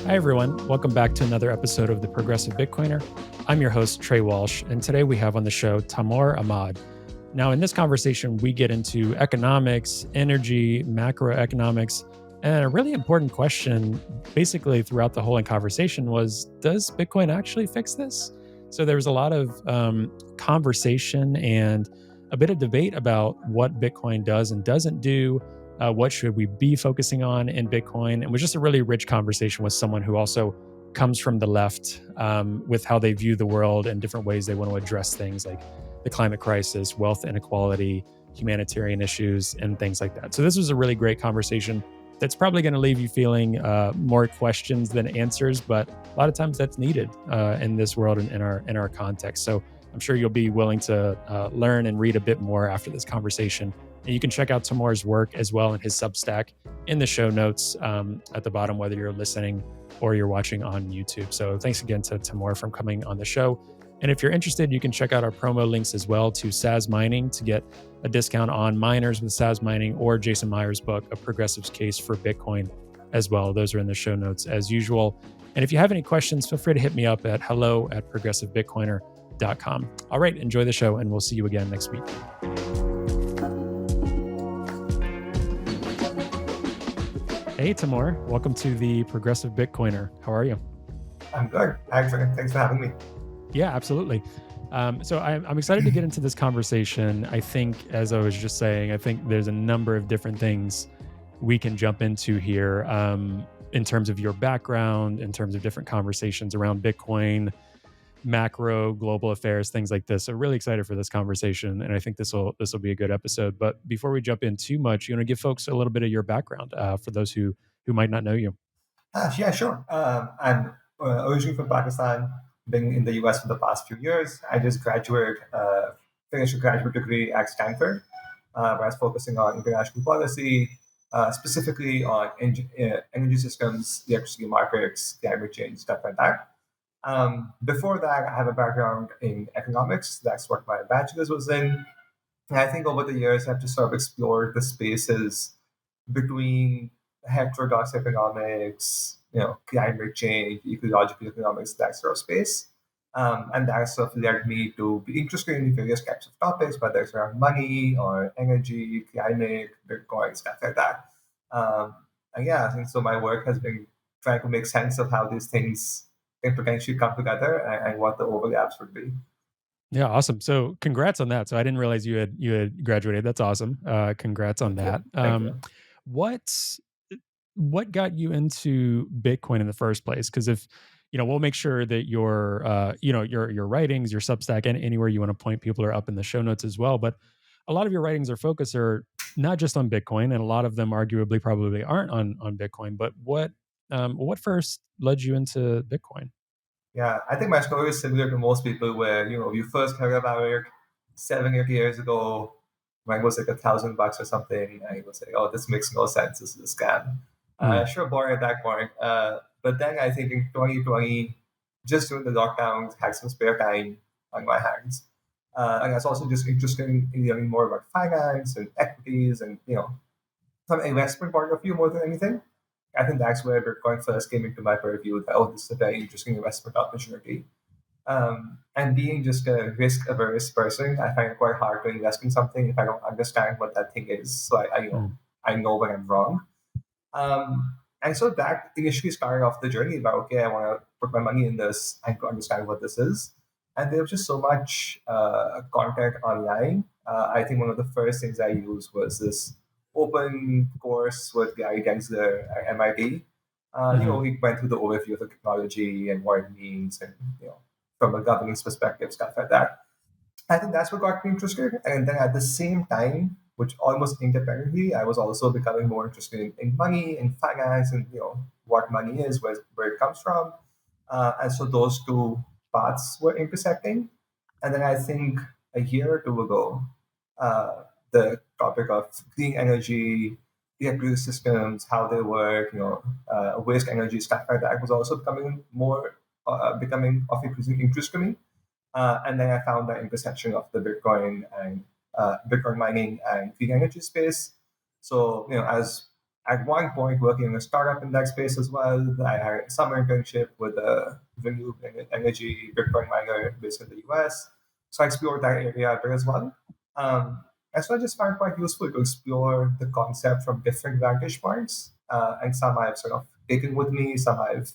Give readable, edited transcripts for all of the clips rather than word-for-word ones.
Hi, everyone. Welcome back to another episode of The Progressive Bitcoiner. I'm your host, Trey Walsh, and today we have on the show Taimur Ahmad. Now, in this conversation, we get into economics, energy, macroeconomics, and a really important question basically throughout the whole conversation was, does Bitcoin actually fix this? So there was a lot of conversation and a bit of debate about what Bitcoin does and doesn't do. What should we be focusing on in Bitcoin? And it was just a really rich conversation with someone who also comes from the left with how they view the world and different ways they want to address things like the climate crisis, wealth inequality, humanitarian issues, and things like that. So this was a really great conversation that's probably going to leave you feeling more questions than answers, but a lot of times that's needed in this world and in our context. So I'm sure you'll be willing to learn and read a bit more after this conversation. And you can check out Tamur's work as well in his Substack in the show notes at the bottom, whether you're listening or you're watching on YouTube. So thanks again to Tamur for coming on the show. And if you're interested, you can check out our promo links as well to Sazmining to get a discount on miners with Sazmining or Jason Meyer's book, A Progressive's Case for Bitcoin as well. Those are in the show notes as usual. And if you have any questions, feel free to hit me up at hello@progressivebitcoiner.com. All right, enjoy the show, and we'll see you again next week. Hey, Tamur. Welcome to the Progressive Bitcoiner. How are you? I'm good. Actually, thanks for having me. Yeah, absolutely. So I'm excited to get into this conversation. I think, as I was just saying, I think there's a number of different things we can jump into here in terms of your background, in terms of different conversations around Bitcoin, macro, global affairs, things like this. So really excited for this conversation, and I think this will be a good episode. But before we jump in too much, you want to give folks a little bit of your background for those who might not know you. Yeah, sure. I'm originally from Pakistan, been in the US for the past few years. I just finished a graduate degree at Stanford, where I was focusing on international policy, specifically on energy systems, electricity markets, climate change, stuff like that. Before that, I have a background in economics. That's what my bachelor's was in. And I think over the years, I've just sort of explored the spaces between heterodox economics, climate change, ecological economics, that sort of space. And that sort of led me to be interested in various types of topics, whether it's around money or energy, climate, Bitcoin, stuff like that. And yeah, I think so my work has been trying to make sense of how these things can potentially come together and what the overlaps would be. Yeah, awesome. So congrats on that. So I didn't realize you had graduated. That's awesome. Congrats on Thank you. that. Thank you. What what got you into Bitcoin in the first place? Because if we'll make sure that your writings, your Substack, and anywhere you want to point people are up in the show notes as well. But a lot of your writings or focus are not just on Bitcoin, and a lot of them arguably probably aren't on Bitcoin. But what first led you into Bitcoin? Yeah, I think my story is similar to most people where, you first heard about it 7 or 8 years ago when it was like $1,000 or something, and it was like, oh, this makes no sense, this is a scam. Mm, Sure, bought it at that point. But then I think in 2020, just during the lockdowns, had some spare time on my hands. And I was also just interested in learning more about finance and equities and, from an investment point of view more than anything. I think that's where Bitcoin first came into my purview. That, oh, this is a very interesting investment opportunity. And being just a risk averse person, I find it quite hard to invest in something if I don't understand what that thing is. So mm, I know when I'm wrong. And so that initially started off the journey about, okay, I want to put my money in this and to understand what this is. And there was just so much content online. I think one of the first things I used was this open course with Gary Gensler at MIT. mhm. He went through the overview of the technology and what it means, and from a governance perspective, stuff like that. I think that's what got me interested. And then at the same time, which almost independently, I was also becoming more interested in money, in finance, and what money is, where it comes from. And so those two paths were intersecting. And then I think a year or two ago, the topic of clean energy, electricity systems, how they work, waste energy, stuff like that was also becoming of increasing interest to me. And then I found that intersection of the Bitcoin and Bitcoin mining and clean energy space. So, as at one point working in a startup in that space as well. I had a summer internship with a renewable energy Bitcoin miner based in the US. So I explored that area a bit as well. And so I just found it quite useful to explore the concept from different vantage points. And some I've sort of taken with me, some I've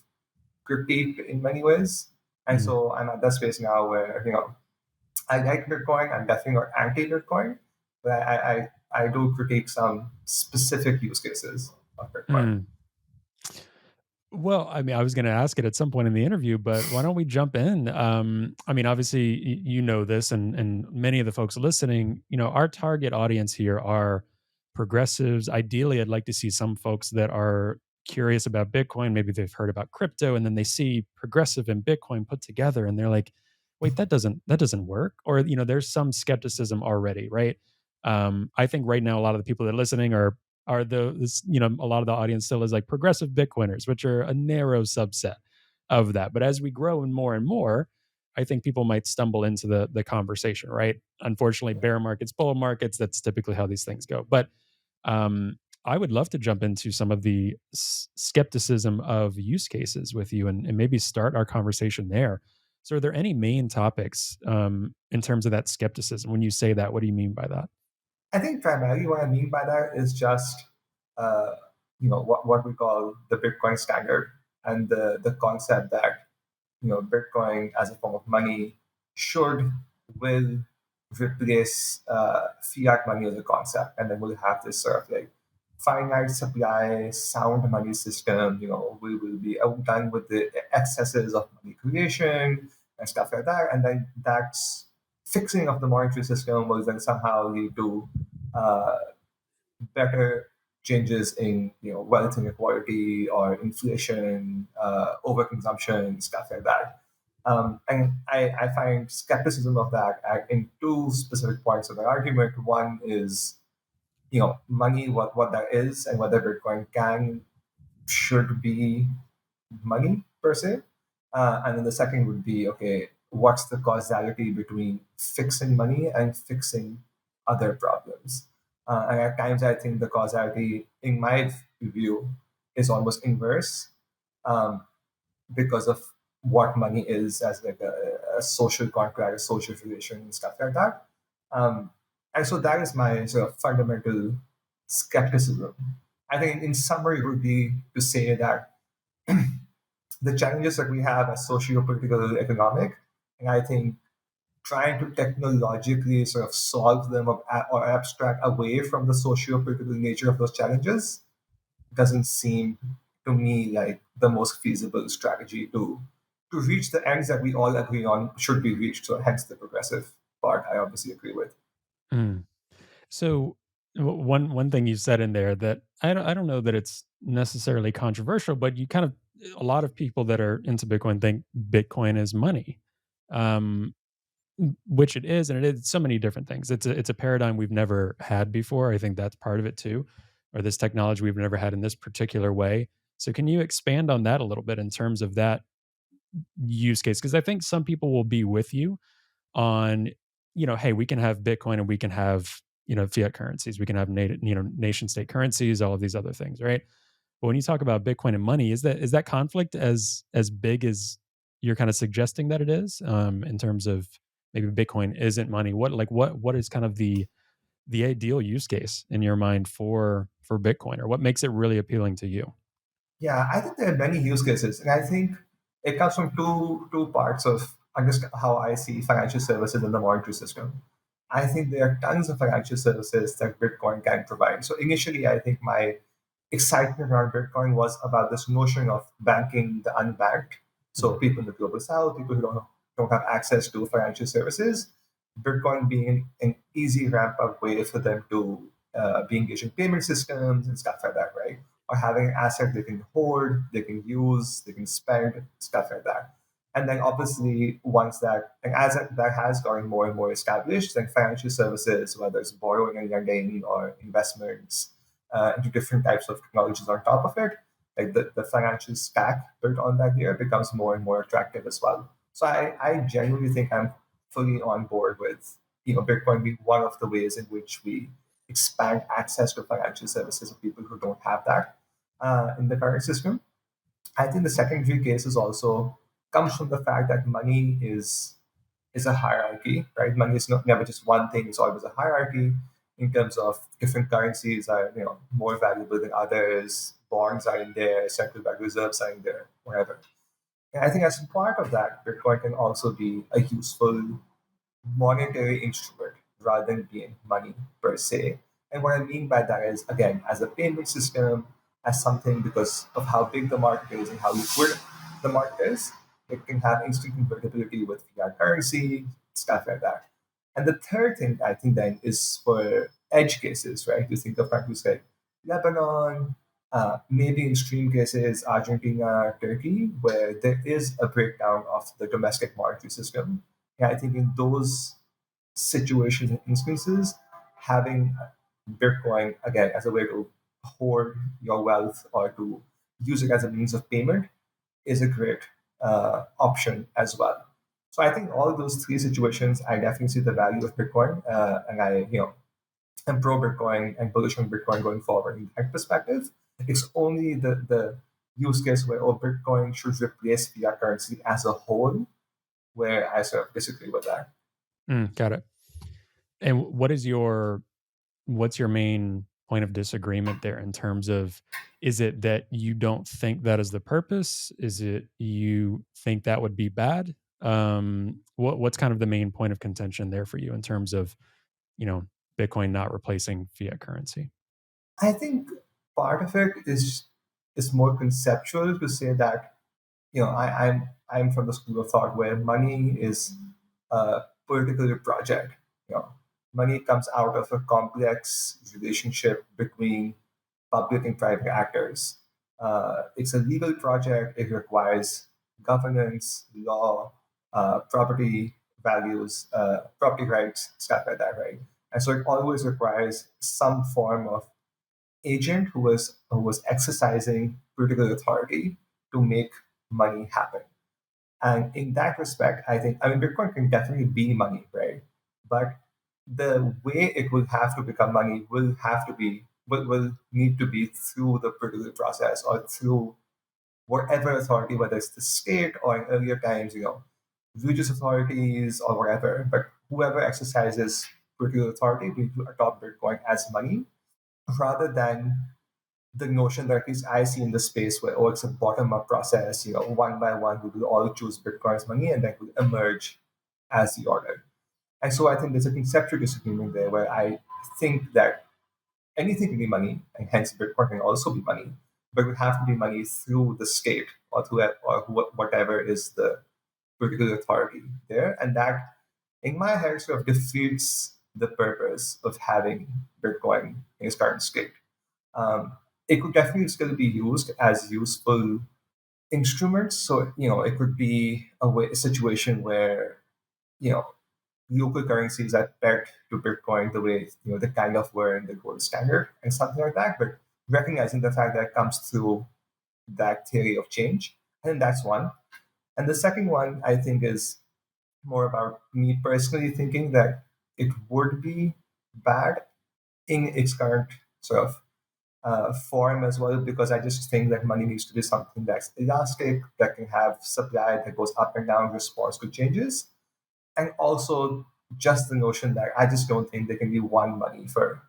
critiqued in many ways. And Mm. so I'm at that space now where, I like Bitcoin. I'm definitely not anti-Bitcoin, but I do critique some specific use cases of Bitcoin. Mm. Well, I mean, I was going to ask it at some point in the interview, but why don't we jump in? I mean, obviously, you know this, and many of the folks listening, our target audience here are progressives. Ideally, I'd like to see some folks that are curious about Bitcoin. Maybe they've heard about crypto, and then they see progressive and Bitcoin put together, and they're like, "Wait, that doesn't work." Or there's some skepticism already, right? I think right now, a lot of the people that are listening are a lot of the audience still is like progressive Bitcoiners, which are a narrow subset of that. But as we grow and more, I think people might stumble into the conversation, right? Unfortunately, bear markets, bull markets, that's typically how these things go. But um, I would love to jump into some of the skepticism of use cases with you and maybe start our conversation there. So, are there any main topics in terms of that skepticism? When you say that, what do you mean by that? I think primarily what I mean by that is just uh, what we call the Bitcoin standard and the concept that Bitcoin as a form of money should will replace fiat money as a concept, and then we'll have this sort of like finite supply, sound money system. We will be done with the excesses of money creation and stuff like that, and then that's fixing of the monetary system will then somehow lead to uh, better changes in wealth inequality or inflation, overconsumption, stuff like that. And I find skepticism of that in two specific points of the argument. One is money, what that is, and whether Bitcoin should be money per se. And then the second would be, okay, what's the causality between fixing money and fixing other problems? And at times, I think the causality, in my view, is almost inverse, um, because of what money is as like a social contract, a social relation, and stuff like that. Um, and so that is my sort of fundamental skepticism. I think, in summary, would be to say that the challenges that we have as socio-political, economic, and I think trying to technologically sort of solve them or abstract away from the socio-political nature of those challenges doesn't seem to me like the most feasible strategy to reach the ends that we all agree on should be reached. So hence the progressive part, I obviously agree with. Mm. So one thing you said in there that I don't know that it's necessarily controversial, but you kind of a lot of people that are into Bitcoin think Bitcoin is money, um, which it is, and it is so many different things. It's a paradigm we've never had before. I think that's part of it too, or this technology we've never had in this particular way. So can you expand on that a little bit in terms of that use case? Because I think some people will be with you on, hey, we can have Bitcoin and we can have, fiat currencies. We can have nation state currencies, all of these other things, right? But when you talk about Bitcoin and money, is that conflict as big as you're kind of suggesting that it is, in terms of maybe Bitcoin isn't money? What is kind of the ideal use case in your mind for Bitcoin, or what makes it really appealing to you? Yeah, I think there are many use cases, and I think it comes from two parts of understand how I see financial services in the monetary system. I think there are tons of financial services that Bitcoin can provide. So initially, I think my excitement around Bitcoin was about this notion of banking the unbanked. So Mhm. people in the global south, people who don't have access to financial services, Bitcoin being an easy ramp up way for them to be engaged in payment systems and stuff like that, right? Or having an asset they can hold, they can use, they can spend, stuff like that. And then obviously once that and as that has gotten more and more established, then financial services, whether it's borrowing and lending or investments into different types of technologies on top of it, like the financial stack built on that here becomes more and more attractive as well. So I genuinely think I'm fully on board with Bitcoin being one of the ways in which we expand access to financial services of people who don't have that in the current system. I think the secondary case is also comes from the fact that money is a hierarchy, right? Money is not never just one thing; it's always a hierarchy in terms of different currencies are more valuable than others. Bonds are in there, central bank reserves are in there, whatever. And I think as a part of that, Bitcoin can also be a useful monetary instrument rather than being money per se. And what I mean by that is, again, as a payment system, as something because of how big the market is and how liquid the market is, it can have instant convertibility with fiat currency, stuff like that. And the third thing I think then is for edge cases, right? You think of countries like Lebanon, maybe in extreme cases, Argentina, Turkey, where there is a breakdown of the domestic monetary system. Yeah, I think in those situations and instances, having Bitcoin again as a way to hoard your wealth or to use it as a means of payment is a great option as well. So I think all of those three situations, I definitely see the value of Bitcoin, and I am pro Bitcoin and bullish on Bitcoin going forward. In that perspective, it's only the use case where Bitcoin should replace fiat currency as a whole, where I sort of disagree with that. Got it. And what's your main point of disagreement there in terms of, is it that you don't think that is the purpose? Is it you think that would be bad? What's kind of the main point of contention there for you in terms of, you know, Bitcoin not replacing fiat currency? I think part of it is more conceptual to say that I'm from the school of thought where money is a particular project. You know, money comes out of a complex relationship between public and private actors. It's a legal project. It requires governance, law, property values, property rights, stuff like that, right? And so it always requires some form of agent who was exercising political authority to make money happen. And in that respect, I mean Bitcoin can definitely be money, right? But the way it will have to become money will need to be through the political process or through whatever authority, whether it's the state or in earlier times, religious authorities or whatever. But whoever exercises political authority will need to adopt Bitcoin as money rather than the notion that at least I see in the space where, oh, it's a bottom up process, one by one, we will all choose Bitcoin as money and then will emerge as the order. And so I think there's a conceptual disagreement there where I think that anything can be money, and hence Bitcoin can also be money, but it would have to be money through the state or whatever is the political authority there. And that, in my head, sort of defeats the purpose of having Bitcoin in its current state. Um, it could definitely still be used as useful instruments. So, it could be a situation where, you know, local currencies are pegged to Bitcoin the way, the kind of were in the gold standard and something like that. But recognizing the fact that it comes through that theory of change. I think that's one. And the second one, I think, is more about me personally thinking that it would be bad in its current sort of form as well, because I just think that money needs to be something that's elastic, that can have supply that goes up and down in response to changes. And also just the notion that I just don't think there can be one money for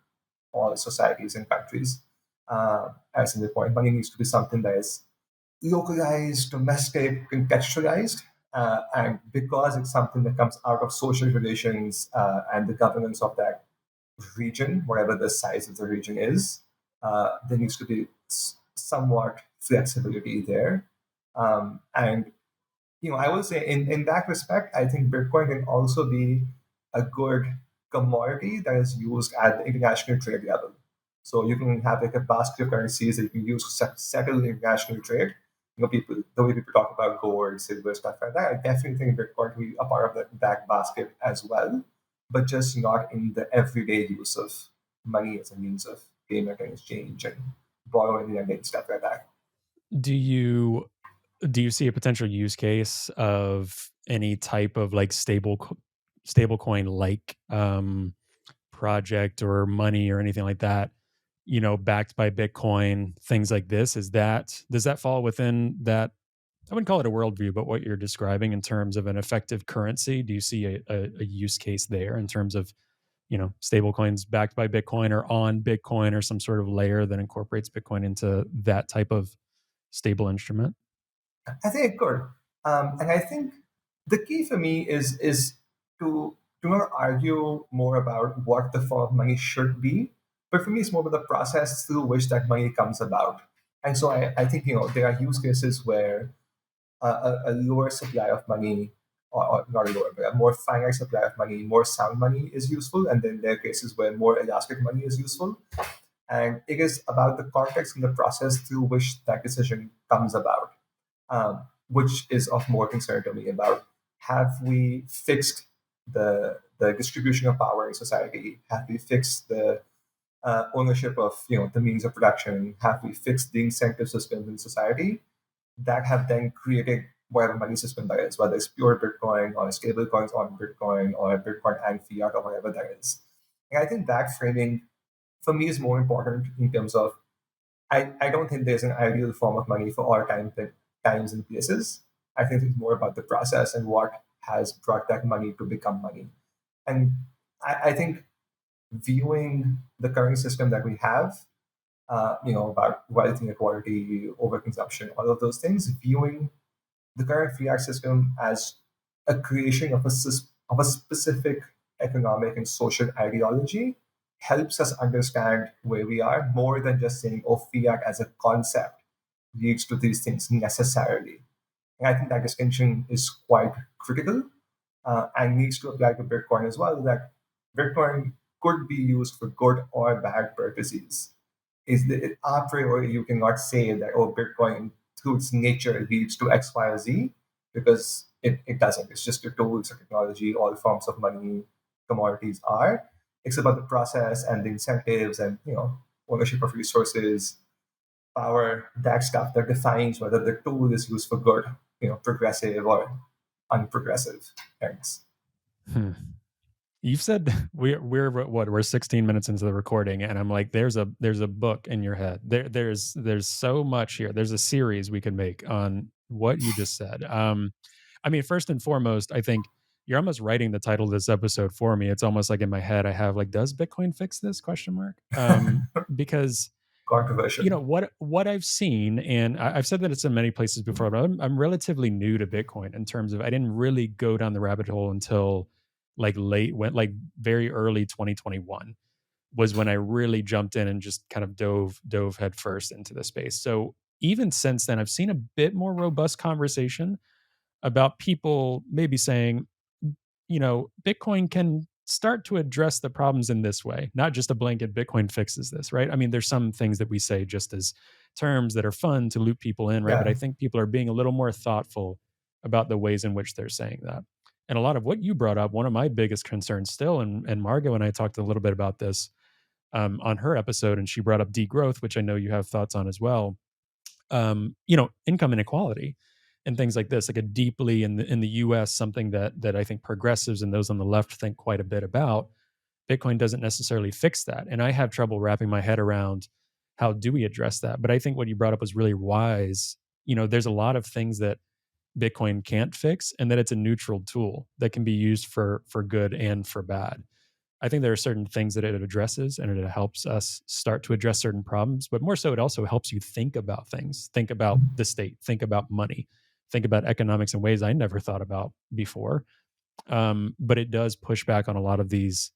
all societies and countries. As in the point, money needs to be something that is localized, domestic, contextualized. And because it's something that comes out of social relations and the governance of that region, whatever the size of the region is, there needs to be somewhat flexibility there. And I will say in that respect, I think Bitcoin can also be a good commodity that is used at the international trade level. So you can have like a basket of currencies that you can use to settle international trade. The way people talk about gold, silver, stuff like that. I definitely think Bitcoin can be a part of that basket as well, but just not in the everyday use of money as a means of payment and exchange and borrowing and lending, stuff like that. Do you do you see a potential use case of any type of like stable coin like project or money or anything like that, backed by Bitcoin, things like this, does that fall within that? I wouldn't call it a worldview, but what you're describing in terms of an effective currency. Do you see a use case there in terms of, stable coins backed by Bitcoin or on Bitcoin or some sort of layer that incorporates Bitcoin into that type of stable instrument? I think it could. And I think the key for me is to not argue more about what the form of money should be, but for me it's more about the process through which that money comes about. And so I think there are use cases where a lower supply of money, or not a lower, but a more finite supply of money, more sound money is useful, and then there are cases where more elastic money is useful. And it is about the context and the process through which that decision comes about, which is of more concern to me about have we fixed the distribution of power in society? Have we fixed the ownership of the means of production? Have we fixed the incentive systems in society that have then created whatever money system that is, whether it's pure Bitcoin or stable coins on Bitcoin or Bitcoin and fiat or whatever that is? And I think that framing for me is more important in terms of I don't think there's an ideal form of money for all times and places. I think it's more about the process and what has brought that money to become money. And I think viewing the current system that we have, about wealth inequality, overconsumption, all of those things, viewing the current fiat system as a creation of of a specific economic and social ideology helps us understand where we are more than just saying, oh, fiat as a concept leads to these things necessarily. And I think that distinction is quite critical and needs to apply to Bitcoin as well. That Bitcoin could be used for good or bad purposes. A priori you cannot say that Bitcoin through its nature leads to X, Y, or Z because it doesn't. It's just a tool, it's a technology. All forms of money, commodities are. It's about the process and the incentives and ownership of resources, power, that stuff that defines whether the tool is used for good, progressive or unprogressive things. Hmm. You've said we're 16 minutes into the recording, and I'm like, there's a book in your head. There's so much here. There's a series we could make on what you just said. I mean, first and foremost, I think you're almost writing the title of this episode for me. It's almost like in my head, I have like, does Bitcoin fix this? Question mark. Because Controversial. what I've seen, and I've said that it's in many places before, but I'm relatively new to Bitcoin in terms of I didn't really go down the rabbit hole until like very early 2021 was when I really jumped in and just kind of dove headfirst into the space. So even since then, I've seen a bit more robust conversation about people maybe saying, Bitcoin can start to address the problems in this way, not just a blanket Bitcoin fixes this, right? I mean, there's some things that we say just as terms that are fun to loop people in, right? But Yeah. I think people are being a little more thoughtful about the ways in which they're saying that. And a lot of what you brought up, one of my biggest concerns still, and Margot and I talked a little bit about this on her episode, and she brought up degrowth, which I know you have thoughts on as well. Income inequality and things like this, like a deeply in the US, something that I think progressives and those on the left think quite a bit about. Bitcoin doesn't necessarily fix that. And I have trouble wrapping my head around how do we address that. But I think what you brought up was really wise. There's a lot of things that Bitcoin can't fix, and that it's a neutral tool that can be used for good and for bad. I think there are certain things that it addresses and it helps us start to address certain problems, but more so, it also helps you think about things, think about the state, think about money, think about economics in ways I never thought about before. But it does push back on a lot of these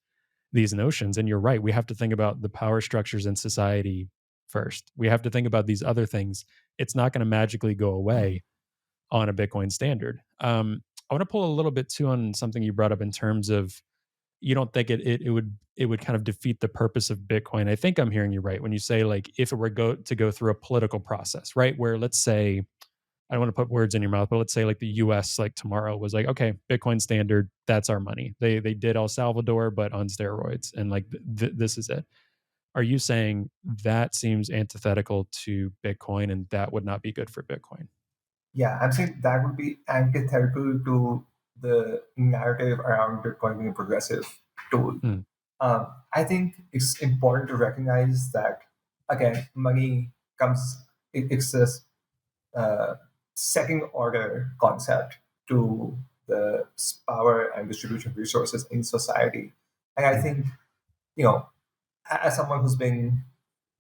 notions. And you're right, we have to think about the power structures in society first. We have to think about these other things. It's not going to magically go away on a Bitcoin standard. I want to pull a little bit too on something you brought up in terms of you don't think it would kind of defeat the purpose of Bitcoin. I think I'm hearing you right when you say like if it were to go through a political process, right? Where let's say I don't want to put words in your mouth, but let's say like the US like tomorrow was like, okay, Bitcoin standard, that's our money. They did El Salvador but on steroids and like this is it. Are you saying that seems antithetical to Bitcoin and that would not be good for Bitcoin? Yeah, I'm saying that would be antithetical to the narrative around Bitcoin being a progressive tool. Hmm. I think it's important to recognize that, again, money comes, it's this uh, second order concept to the power and distribution of resources in society. And I think, you know, as someone who's been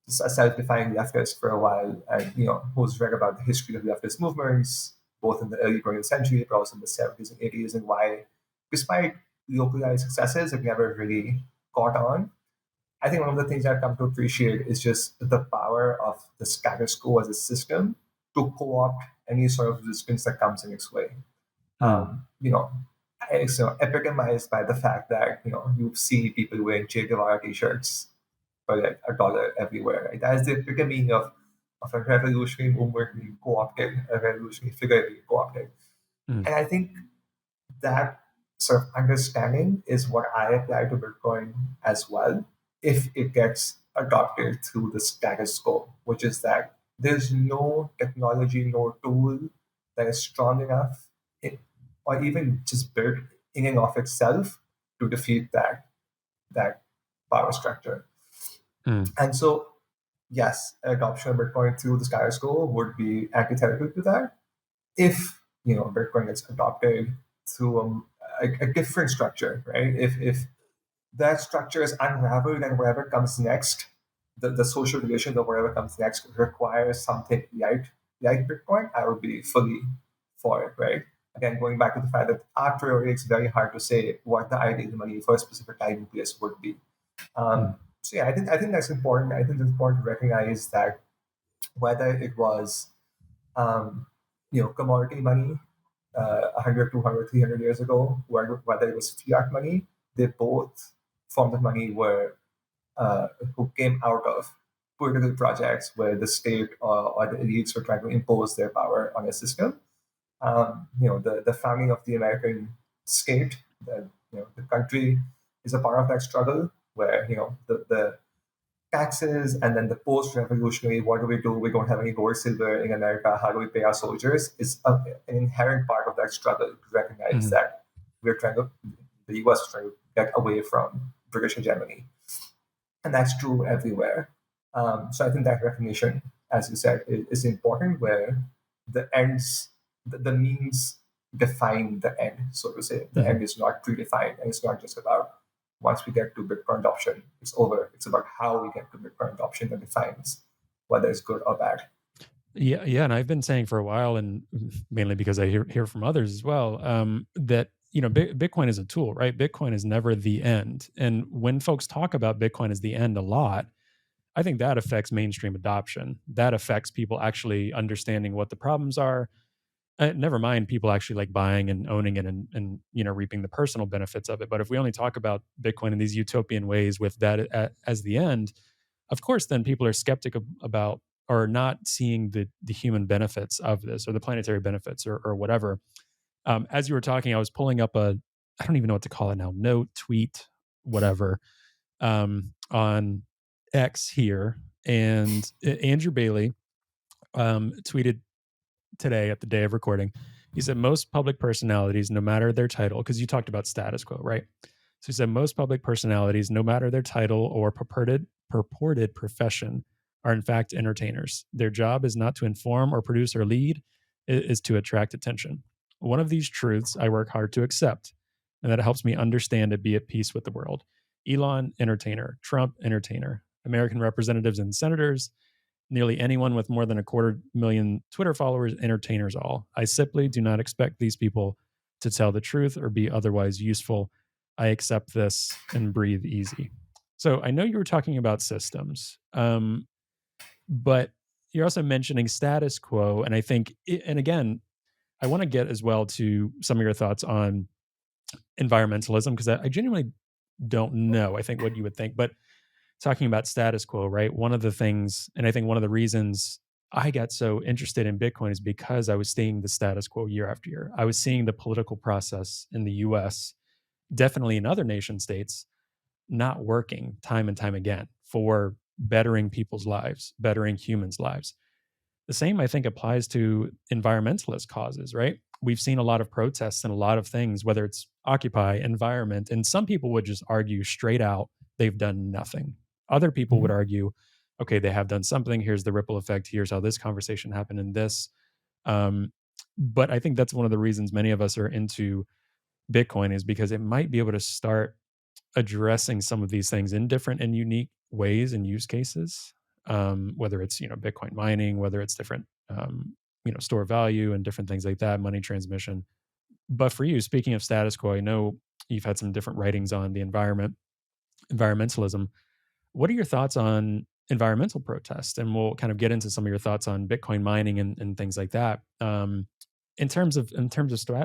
a self-defined leftist for a while, and who's read about the history of leftist movements, both in the early 20th century, but also in the 70s and 80s, and why, despite localized successes, it never really caught on. I think one of the things I've come to appreciate is just the power of the status quo as a system to co-opt any sort of resistance that comes in its way. Hmm. You know, it's epitomized by the fact that you see people wearing Che Guevara t-shirts for like $1 everywhere. Right? That is the epitome of a revolutionary movement being co-opted, a revolutionary figure being co-opted. Hmm. And I think that sort of understanding is what I apply to Bitcoin as well, if it gets adopted through the status quo, which is that there's no technology, no tool that is strong enough, it, or even just built in and of itself to defeat that power structure. Hmm. And so, yes, adoption of Bitcoin through the status quo would be antithetical to that. If Bitcoin gets adopted through a different structure, right? If that structure is unraveled and whatever comes next, the social relations of whatever comes next requires something like Bitcoin, I would be fully for it, right? Again, going back to the fact that a priori it's very hard to say what the ideal money for a specific time and place would be. Hmm. So yeah, I think that's important. I think it's important to recognize that whether it was commodity money 100, 200, 300 years ago, whether it was fiat money, they both forms of money who came out of political projects where the state or the elites were trying to impose their power on a system. The founding of the American state, the country is a part of that struggle where the taxes, and then the post-revolutionary, what do we do? We don't have any gold, silver in America. How do we pay our soldiers? Is an inherent part of that struggle to recognize Hmm. that the U.S. is trying to get away from British hegemony, and that's true everywhere. So I think that recognition, as you said, is important. Where the ends, the means define the end, so to say. The Hmm. end is not predefined, and it's not just about once we get to Bitcoin adoption, it's over. It's about how we get to Bitcoin adoption that defines whether it's good or bad. Yeah, yeah, and I've been saying for a while, and mainly because I hear from others as well, that Bitcoin is a tool, right? Bitcoin is never the end, and when folks talk about Bitcoin as the end a lot, I think that affects mainstream adoption. That affects people actually understanding what the problems are. Never mind people actually like buying and owning it and reaping the personal benefits of it. But if we only talk about Bitcoin in these utopian ways with that as the end, of course, then people are skeptic about or not seeing the human benefits of this or the planetary benefits or whatever. As you were talking, I was pulling up I don't even know what to call it now, note, tweet, whatever, on X here. And Andrew Bailey tweeted today at the day of recording. He said most public personalities, no matter their title, because you talked about status quo, right? So he said most public personalities, no matter their title or purported profession, are in fact entertainers. Their job is not to inform or produce or lead, it is to attract attention. One of these truths I work hard to accept, and that it helps me understand and be at peace with the world. Elon, entertainer. Trump, entertainer. American representatives and senators, nearly anyone with more than 250,000 Twitter followers, entertainers all. I simply do not expect these people to tell the truth or be otherwise useful. I accept this and breathe easy. So I know you were talking about systems, but you're also mentioning status quo. And I think, and again, I want to get as well to some of your thoughts on environmentalism, because I genuinely don't know, I think, what you would think. But talking about status quo, right? One of the things, and I think one of the reasons I got so interested in Bitcoin is because I was seeing the status quo year after year. I was seeing the political process in the US, definitely in other nation states, not working time and time again for bettering people's lives, bettering humans' lives. The same, I think, applies to environmentalist causes, right? We've seen a lot of protests and a lot of things, whether it's Occupy, environment, and some people would just argue straight out they've done nothing. Other people would argue, okay, they have done something. Here's the ripple effect. Here's how this conversation happened in this. Um, but I think that's one of the reasons many of us are into Bitcoin is because it might be able to start addressing some of these things in different and unique ways and use cases. Whether it's Bitcoin mining, whether it's different store value and different things like that, money transmission. But for you, speaking of status quo, I know you've had some different writings on the environmentalism. What are your thoughts on environmental protest? And we'll kind of get into some of your thoughts on Bitcoin mining and things like that. In terms of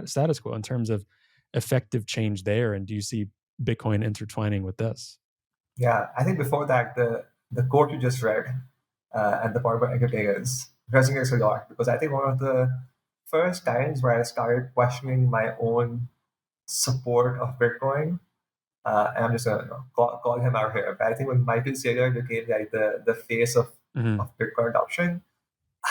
status quo, in terms of effective change there, and do you see Bitcoin intertwining with this? Yeah, I think before that, the quote you just read and the part about entertainers resonates a lot because I think one of the first times where I started questioning my own support of Bitcoin, and I'm just gonna call him out here, but I think when Michael Saylor became like the face Hmm. of Bitcoin adoption,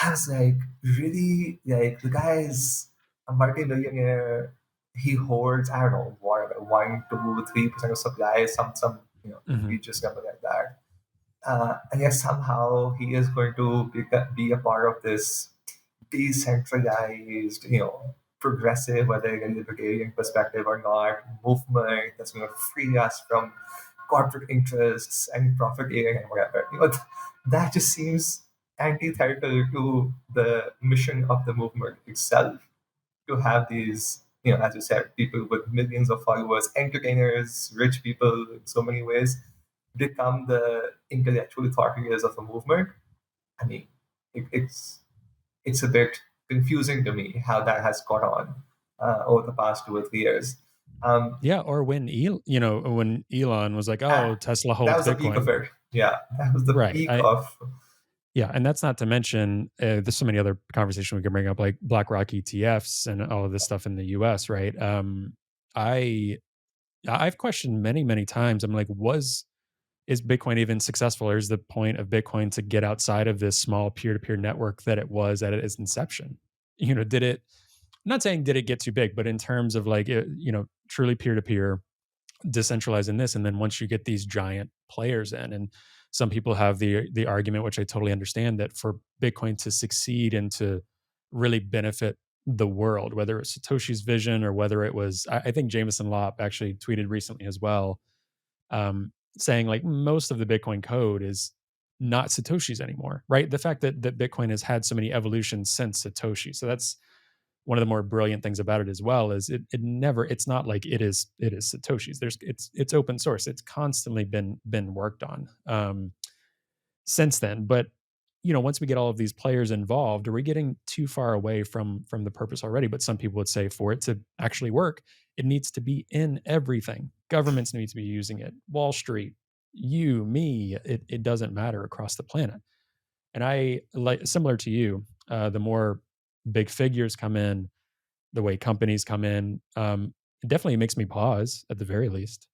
I was like, really? Like, the guy is a multi-millionaire. He hoards, I don't know, what, 1, 2, 3% of supply, some Hmm. egregious number like that. And yet somehow he is going to be a part of this decentralized, progressive, whether in a libertarian perspective or not, movement that's going to free us from corporate interests and profiteering and whatever. That just seems antithetical to the mission of the movement itself. To have these, as you said, people with millions of followers, entertainers, rich people in so many ways, become the intellectual thought leaders of a movement. I mean, it's a bit confusing to me how that has caught on over the past 2 or 3 years. Um, Yeah, or when Elon was like, "Oh, ah, Tesla that holds was the peak of Bitcoin." it. Yeah, that was the Right. peak of. Yeah, and that's not to mention there's so many other conversations we can bring up, like BlackRock ETFs and all of this stuff in the U.S. Right? I I've questioned many times. I'm like, is Bitcoin even successful, or is the point of Bitcoin to get outside of this small peer-to-peer network that it was at its inception? Did it? I'm not saying did it get too big, but in terms of like truly peer-to-peer decentralized in this, and then once you get these giant players in, and some people have the argument, which I totally understand, that for Bitcoin to succeed and to really benefit the world, whether it's Satoshi's vision or whether it was, I think Jameson Lopp actually tweeted recently as well, saying like most of the Bitcoin code is not Satoshi's anymore, right? The fact that Bitcoin has had so many evolutions since Satoshi, so that's one of the more brilliant things about it as well is it's not like it is Satoshi's. It's open source. It's constantly been worked on since then. But once we get all of these players involved, are we getting too far away from the purpose already? But some people would say for it to actually work, it needs to be in everything. Governments need to be using it. Wall Street, you, me, it doesn't matter across the planet. And I like similar to you, the more big figures come in, the way companies come in, it definitely makes me pause at the very least.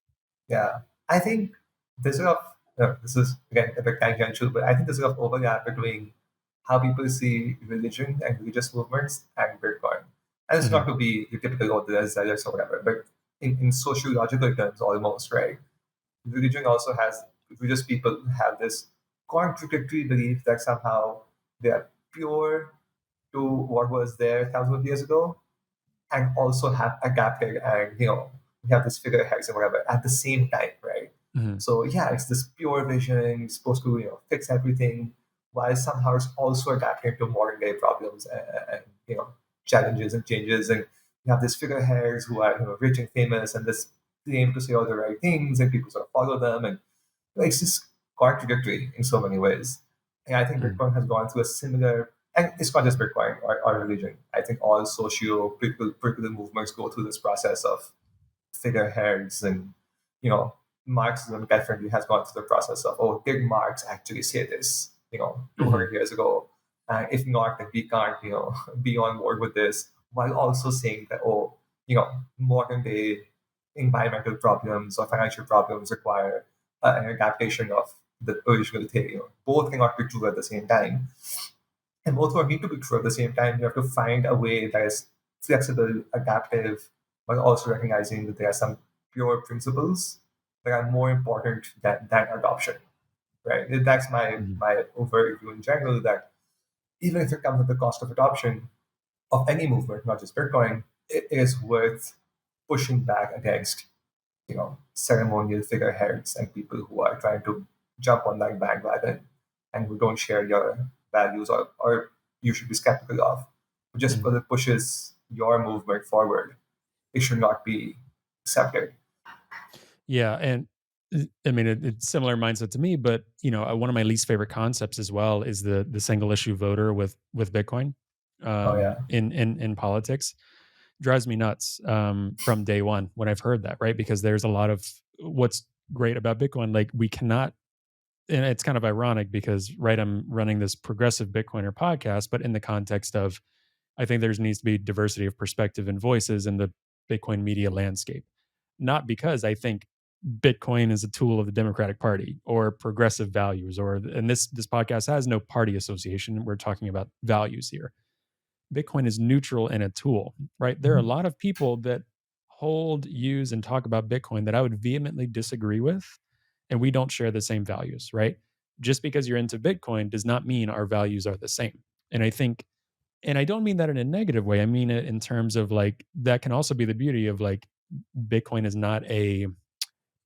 Yeah, I think there's a lot of, this is again a bit tangential, but I think there's a lot of overlap between how people see religion and religious movements and Bitcoin. And it's not Mhm, to be your typical, oh, they're zealous or whatever, but in sociological terms, almost, right? Religion also has, religious people have this contradictory belief that somehow they are pure to what was there thousands of years ago, and also have adapted, and we have this figureheads and whatever at the same time, right? mhm, So yeah, it's this pure vision supposed to fix everything, while somehow it's also adapting to modern day problems and challenges and changes. And you have these figureheads who are rich and famous, and this claim to say all the right things, and people sort of follow them, and it's just contradictory in so many ways. And I think mhm, Bitcoin has gone through a similar, and it's not just Bitcoin or religion. I think all socio-political movements go through this process of figureheads, and you know, Marxism definitely has gone through the process of, oh, did Marx actually say this, mhm, 200 years ago? If not, then we can't, be on board with this, while also saying that, oh, modern day environmental problems or financial problems require an adaptation of the original theory. Both cannot be true at the same time. And both need to be true at the same time. You have to find a way that is flexible, adaptive, but also recognizing that there are some pure principles that are more important than adoption, right? That's Mhm. my overview in general, that even if it comes at the cost of adoption of any movement, not just Bitcoin, it is worth pushing back against, ceremonial figureheads and people who are trying to jump on that bandwagon and who don't share your values, or you should be skeptical of. Just Mm. because it pushes your movement forward, it should not be accepted. Yeah, and I mean, it's similar mindset to me, but one of my least favorite concepts as well is the single issue voter with Bitcoin, Oh yeah. in politics. Drives me nuts, from day one when I've heard that, right? Because there's a lot of what's great about Bitcoin, like we cannot, and it's kind of ironic because, right, I'm running this progressive Bitcoiner podcast, but in the context of, I think there needs to be diversity of perspective and voices in the Bitcoin media landscape. Not because I think Bitcoin is a tool of the Democratic Party or progressive values, or, and this podcast has no party association. We're talking about values here. Bitcoin is neutral and a tool, right? There are a Mhm. lot of people that hold, use, and talk about Bitcoin that I would vehemently disagree with, and we don't share the same values, right? Just because you're into Bitcoin does not mean our values are the same. And I think, and I don't mean that in a negative way. I mean it in terms of like, that can also be the beauty of like, Bitcoin is not a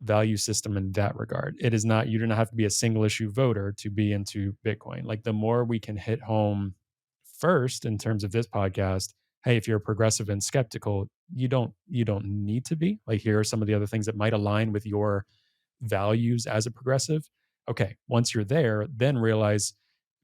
value system in that regard. It is not, you do not have to be a single issue voter to be into Bitcoin. Like the more we can hit home first in terms of this podcast, hey, if you're progressive and skeptical, you don't need to be. Like here are some of the other things that might align with your values as a progressive. Okay, once you're there, then realize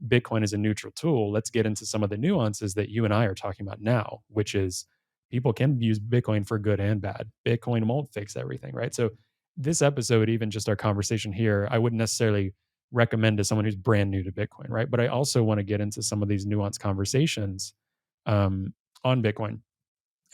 Bitcoin is a neutral tool. Let's get into some of the nuances that you and I are talking about now, which is people can use Bitcoin for good and bad. Bitcoin won't fix everything, right? So, this episode, even just our conversation here, I wouldn't necessarily recommend to someone who's brand new to Bitcoin, right? But I also want to get into some of these nuanced conversations, um, on Bitcoin,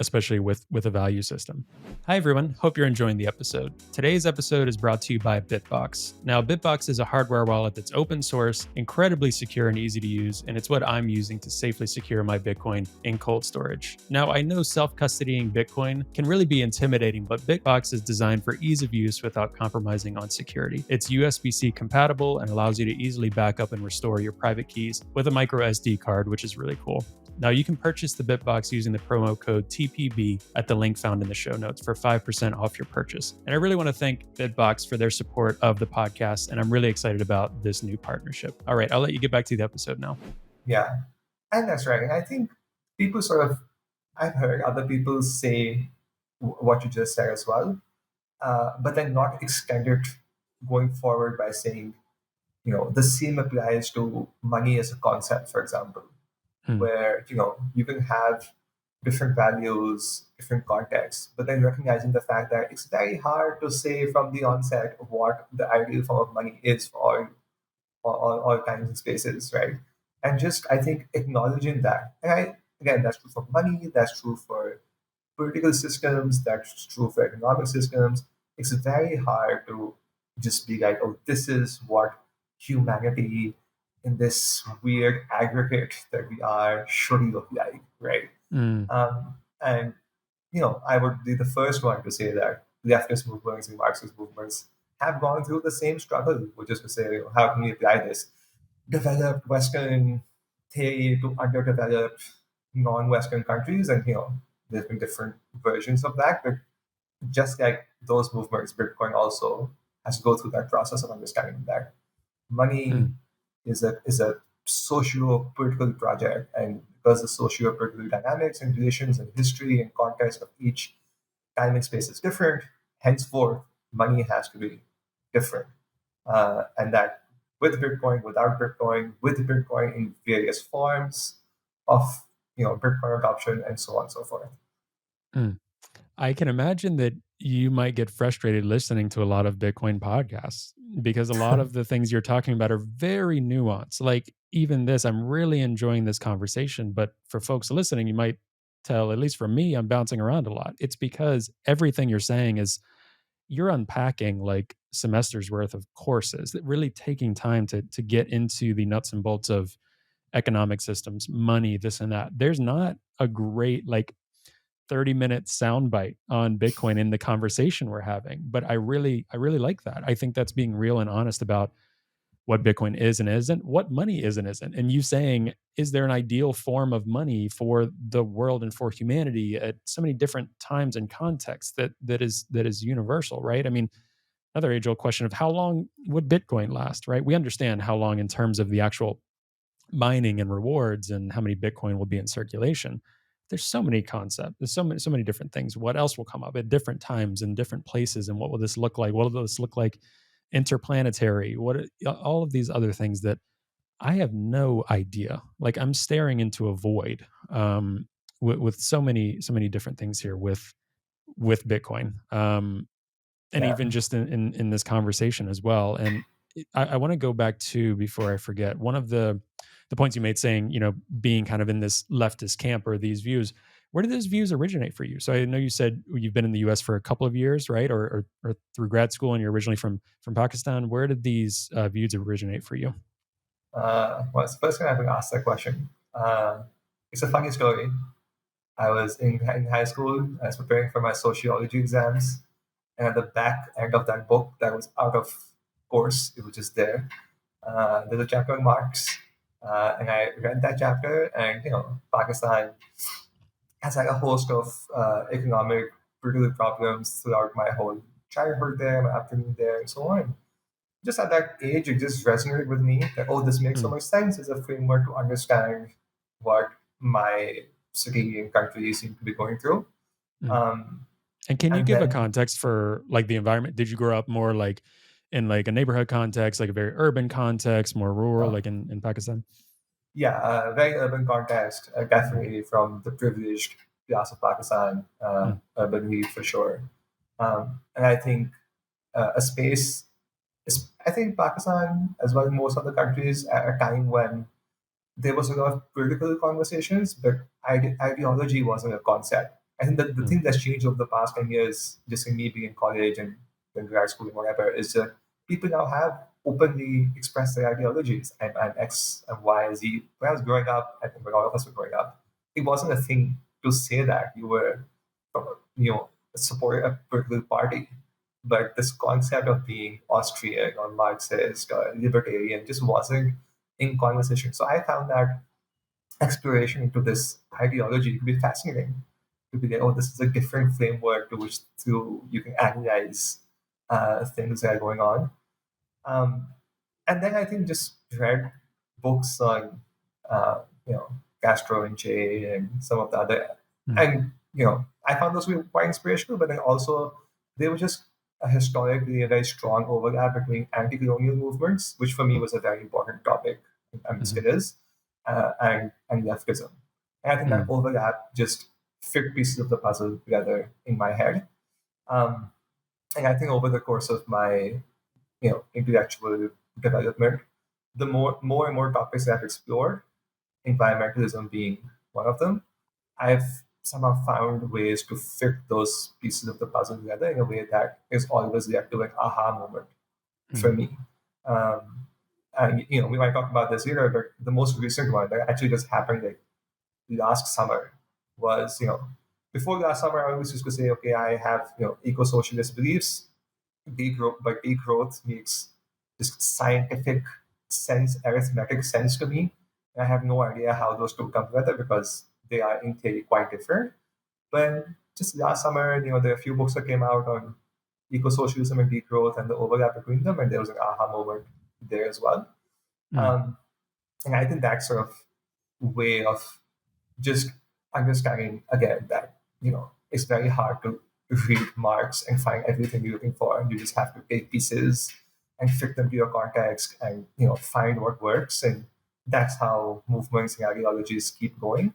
especially with a value system. Hi everyone, hope you're enjoying the episode. Today's episode is brought to you by Bitbox. Now, Bitbox is a hardware wallet that's open source, incredibly secure and easy to use, and it's what I'm using to safely secure my Bitcoin in cold storage. Now, I know self-custodying Bitcoin can really be intimidating, but Bitbox is designed for ease of use without compromising on security. It's USB-C compatible and allows you to easily back up and restore your private keys with a micro SD card, which is really cool. Now, you can purchase the Bitbox using the promo code TPB at the link found in the show notes for 5% off your purchase. And I really want to thank Bitbox for their support of the podcast, and I'm really excited about this new partnership. All right, I'll let you get back to the episode now. Yeah, and that's right. And I think people sort of, I've heard other people say what you just said as well, but then not extend it going forward by saying, the same applies to money as a concept, for example, Hmm. where, you can have different values, different contexts, but then recognizing the fact that it's very hard to say from the onset what the ideal form of money is for all kinds of spaces, right? And just, I think, acknowledging that. And again, that's true for money, that's true for political systems, that's true for economic systems. It's very hard to just be like, oh, this is what humanity in this weird aggregate that we are should look like, right? Mm. And I would be the first one to say that leftist movements and Marxist movements have gone through the same struggle, which is to say, how can we apply this developed Western theory to underdeveloped non-Western countries? And there's been different versions of that, but just like those movements, Bitcoin also has to go through that process of understanding that money Mm. is a socio-political project, and because the socio-political dynamics and relations and history and context of each time and space is different, henceforth money has to be different, and that with Bitcoin, without Bitcoin, with Bitcoin in various forms of Bitcoin adoption, and so on and so forth. Mm. I can imagine that you might get frustrated listening to a lot of Bitcoin podcasts because a lot of the things you're talking about are very nuanced. Like even this, I'm really enjoying this conversation, but for folks listening, you might tell, at least for me, I'm bouncing around a lot. It's because everything you're saying is, you're unpacking like semesters worth of courses, that really taking time to get into the nuts and bolts of economic systems, money, this and that. There's not a great, like, 30-minute soundbite on Bitcoin in the conversation we're having. But I really like that. I think that's being real and honest about what Bitcoin is and isn't, what money is and isn't. And you saying, is there an ideal form of money for the world and for humanity at so many different times and contexts that is universal, right? I mean, another age old question of how long would Bitcoin last, right? We understand how long in terms of the actual mining and rewards and how many Bitcoin will be in circulation. There's so many concepts. There's so many different things. What else will come up at different times in different places, and what will this look like? What will this look like interplanetary? All of these other things that I have no idea. Like I'm staring into a void with so many different things here with Bitcoin. And Yeah. even just in this conversation as well. And I want to go back to, before I forget, one of the points you made, saying, you know, being kind of in this leftist camp or these views. Where did those views originate for you? So I know you said you've been in the U.S. for a couple of years, right, or through grad school, and you're originally from Pakistan. Where did these views originate for you? Well, it's the first time I've been asked that question. It's a funny story. I was in high school. I was preparing for my sociology exams, and at the back end of that book, that was out of course, it was just there. There's a chapter on Marx, and I read that chapter, and Pakistan has had a host of economic political problems throughout my whole childhood there, my upbringing there, and so on. Just at that age, it just resonated with me that, oh, this makes so Mm, much sense as a framework to understand what my city and country seem to be going through. mm. Um, And can you and give a then, context for like the environment? Did you grow up more like in like a neighborhood context, like a very urban context, more rural, uh, like in Pakistan? yeah, very urban context, definitely from the privileged class of Pakistan, Mm, urban youth for sure. And I think a space, I think Pakistan, as well as most other countries, at a time when there was a lot of political conversations, but ideology wasn't a concept. I think that the mm, thing that's changed over the past 10 years, just in me being in college and then grad school and whatever, is that people now have openly expressed their ideologies. I'm X and Y, Z. When I was growing up, I think when all of us were growing up, it wasn't a thing to say that you were, supporting a political party. But this concept of being Austrian or Marxist or libertarian just wasn't in conversation. So I found that exploration into this ideology to be fascinating. To be like, oh, this is a different framework to which you can analyze things that are going on. Um, and then I think just read books on, uh, you know, Castro and Che and some of the other, mm, and I found those were quite inspirational. But then also they were just historically a very strong overlap between anti-colonial movements, which for me was a very important topic, and mhm, still is, and leftism. And I think that mm, overlap just fit pieces of the puzzle together in my head. Um, and I think over the course of my intellectual development, the more and more topics I've explored, environmentalism being one of them, I've somehow found ways to fit those pieces of the puzzle together in a way that is always led to an aha moment for mm, me. Um, and we might talk about this later, but the most recent one that actually just happened like last summer was, before last summer, I always used to say, okay, I have eco-socialist beliefs. Degrowth, but degrowth makes just scientific sense, arithmetic sense to me. And I have no idea how those two come together because they are in theory quite different. But just last summer, there are a few books that came out on eco-socialism and degrowth and the overlap between them, and there was an aha moment there as well. mm, Um, and I think that sort of way of just understanding again that it's very hard to read Marx and find everything you're looking for. You just have to take pieces and fit them to your context and find what works. And that's how movements and ideologies keep going.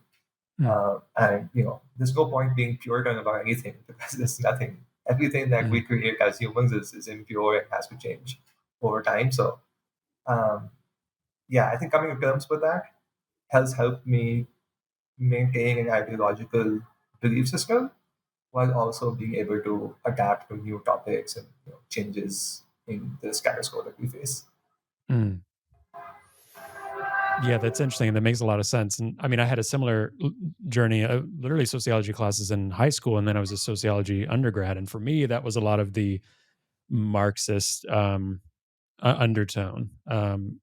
mm, And there's no point being puritan about anything because there's nothing. Everything that we mm, create as humans is impure and has to change over time. So um, yeah, I think coming to terms with that has helped me maintain an ideological belief system while also being able to adapt to new topics and changes in the status quo that we face. mm. Yeah, that's interesting, and that makes a lot of sense. And I mean, I had a similar journey, literally sociology classes in high school, and then I was a sociology undergrad. And for me, that was a lot of the Marxist undertone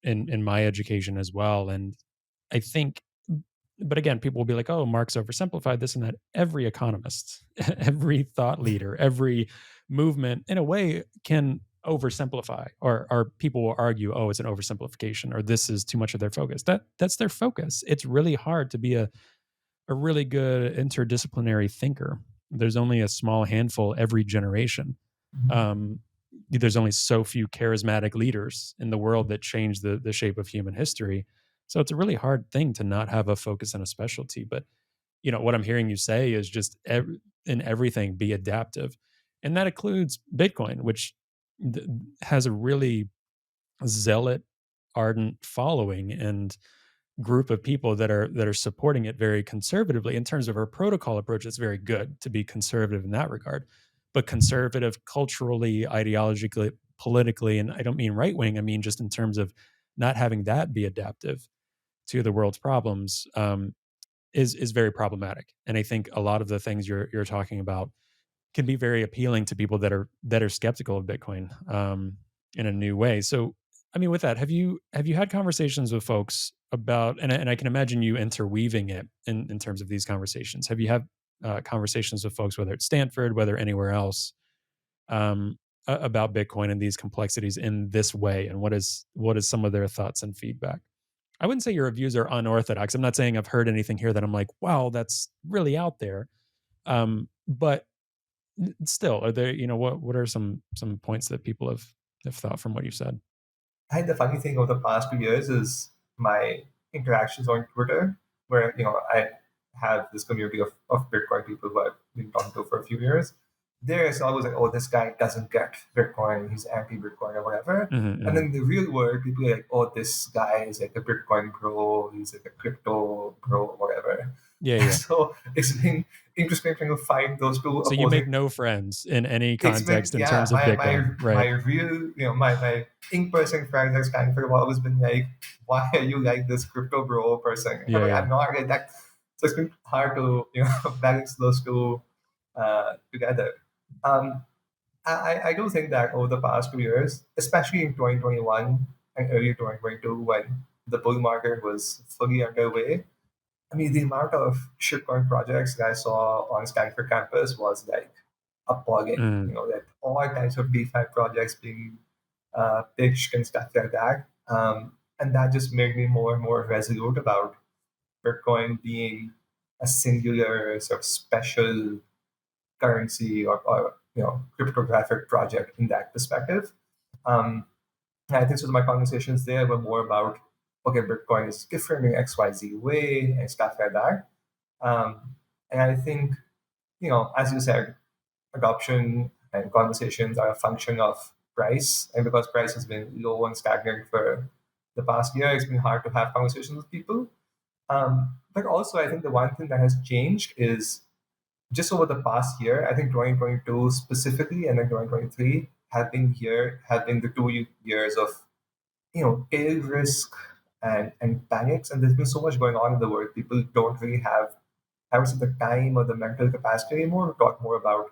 in my education as well. And I think, but again, people will be like, "Oh, Marx oversimplified this and that." Every economist, every thought leader, every movement, in a way, can oversimplify, or people will argue, "Oh, it's an oversimplification," or "This is too much of their focus." That's their focus. It's really hard to be a really good interdisciplinary thinker. There's only a small handful every generation. Mhm. Um, there's only so few charismatic leaders in the world that change the shape of human history. So it's a really hard thing to not have a focus and a specialty. But what I'm hearing you say is just in everything be adaptive, and that includes Bitcoin, which th- has a really zealot, ardent following and group of people that are supporting it very conservatively. In terms of our protocol approach, it's very good to be conservative in that regard, but conservative culturally, ideologically, politically, and I don't mean right wing, I mean just in terms of not having that be adaptive to the world's problems, is very problematic. And I think a lot of the things you're talking about can be very appealing to people that are skeptical of Bitcoin, in a new way. So, I mean, with that, have you had conversations with folks about, and I can imagine you interweaving it in terms of these conversations. Have you had conversations with folks, whether it's Stanford, whether anywhere else, about Bitcoin and these complexities in this way, and what is some of their thoughts and feedback? I wouldn't say your reviews are unorthodox. I'm not saying I've heard anything here that I'm like, wow, that's really out there. But still, are there, what are some points that people have thought from what you said? I think the funny thing over the past 2 years is my interactions on Twitter, where I have this community of Bitcoin people who I've been talking to for a few years. There's always like, oh, this guy doesn't get Bitcoin, he's anti-Bitcoin or whatever. Mhm, And then mhm. in the real world, people are like, oh, this guy is like a Bitcoin bro, he's like a crypto bro, whatever. Yeah, yeah. So it's been interesting trying to find those two So you make opposing. no friends in any It's been, context in yeah, terms of Bitcoin, my right? real, my in-person friends at Stanford have always been like, why are you like this crypto bro person? And I'm Yeah, like, yeah. I'm not like that. So it's been hard to balance those two together. um I do think that over the past 2 years, especially in 2021 and early 2022, when the bull market was fully underway, I mean, the amount of shitcoin projects that I saw on Stanford campus was like appalling. Mm, Like all kinds of DeFi projects being pitched and stuff like that. And that just made me more and more resolute about Bitcoin being a singular sort of special currency or cryptographic project in that perspective. Um, and I think so my conversations there were more about, okay, Bitcoin is different in XYZ way and stuff like that. And I think, as you said, adoption and conversations are a function of price. And because price has been low and stagnant for the past year, it's been hard to have conversations with people. But also, I think the one thing that has changed is just over the past year, I think 2022 specifically and then 2023 have been the 2 years of tail risk and panics. And there's been so much going on in the world. People don't really have, I would say, the time or the mental capacity anymore to talk more about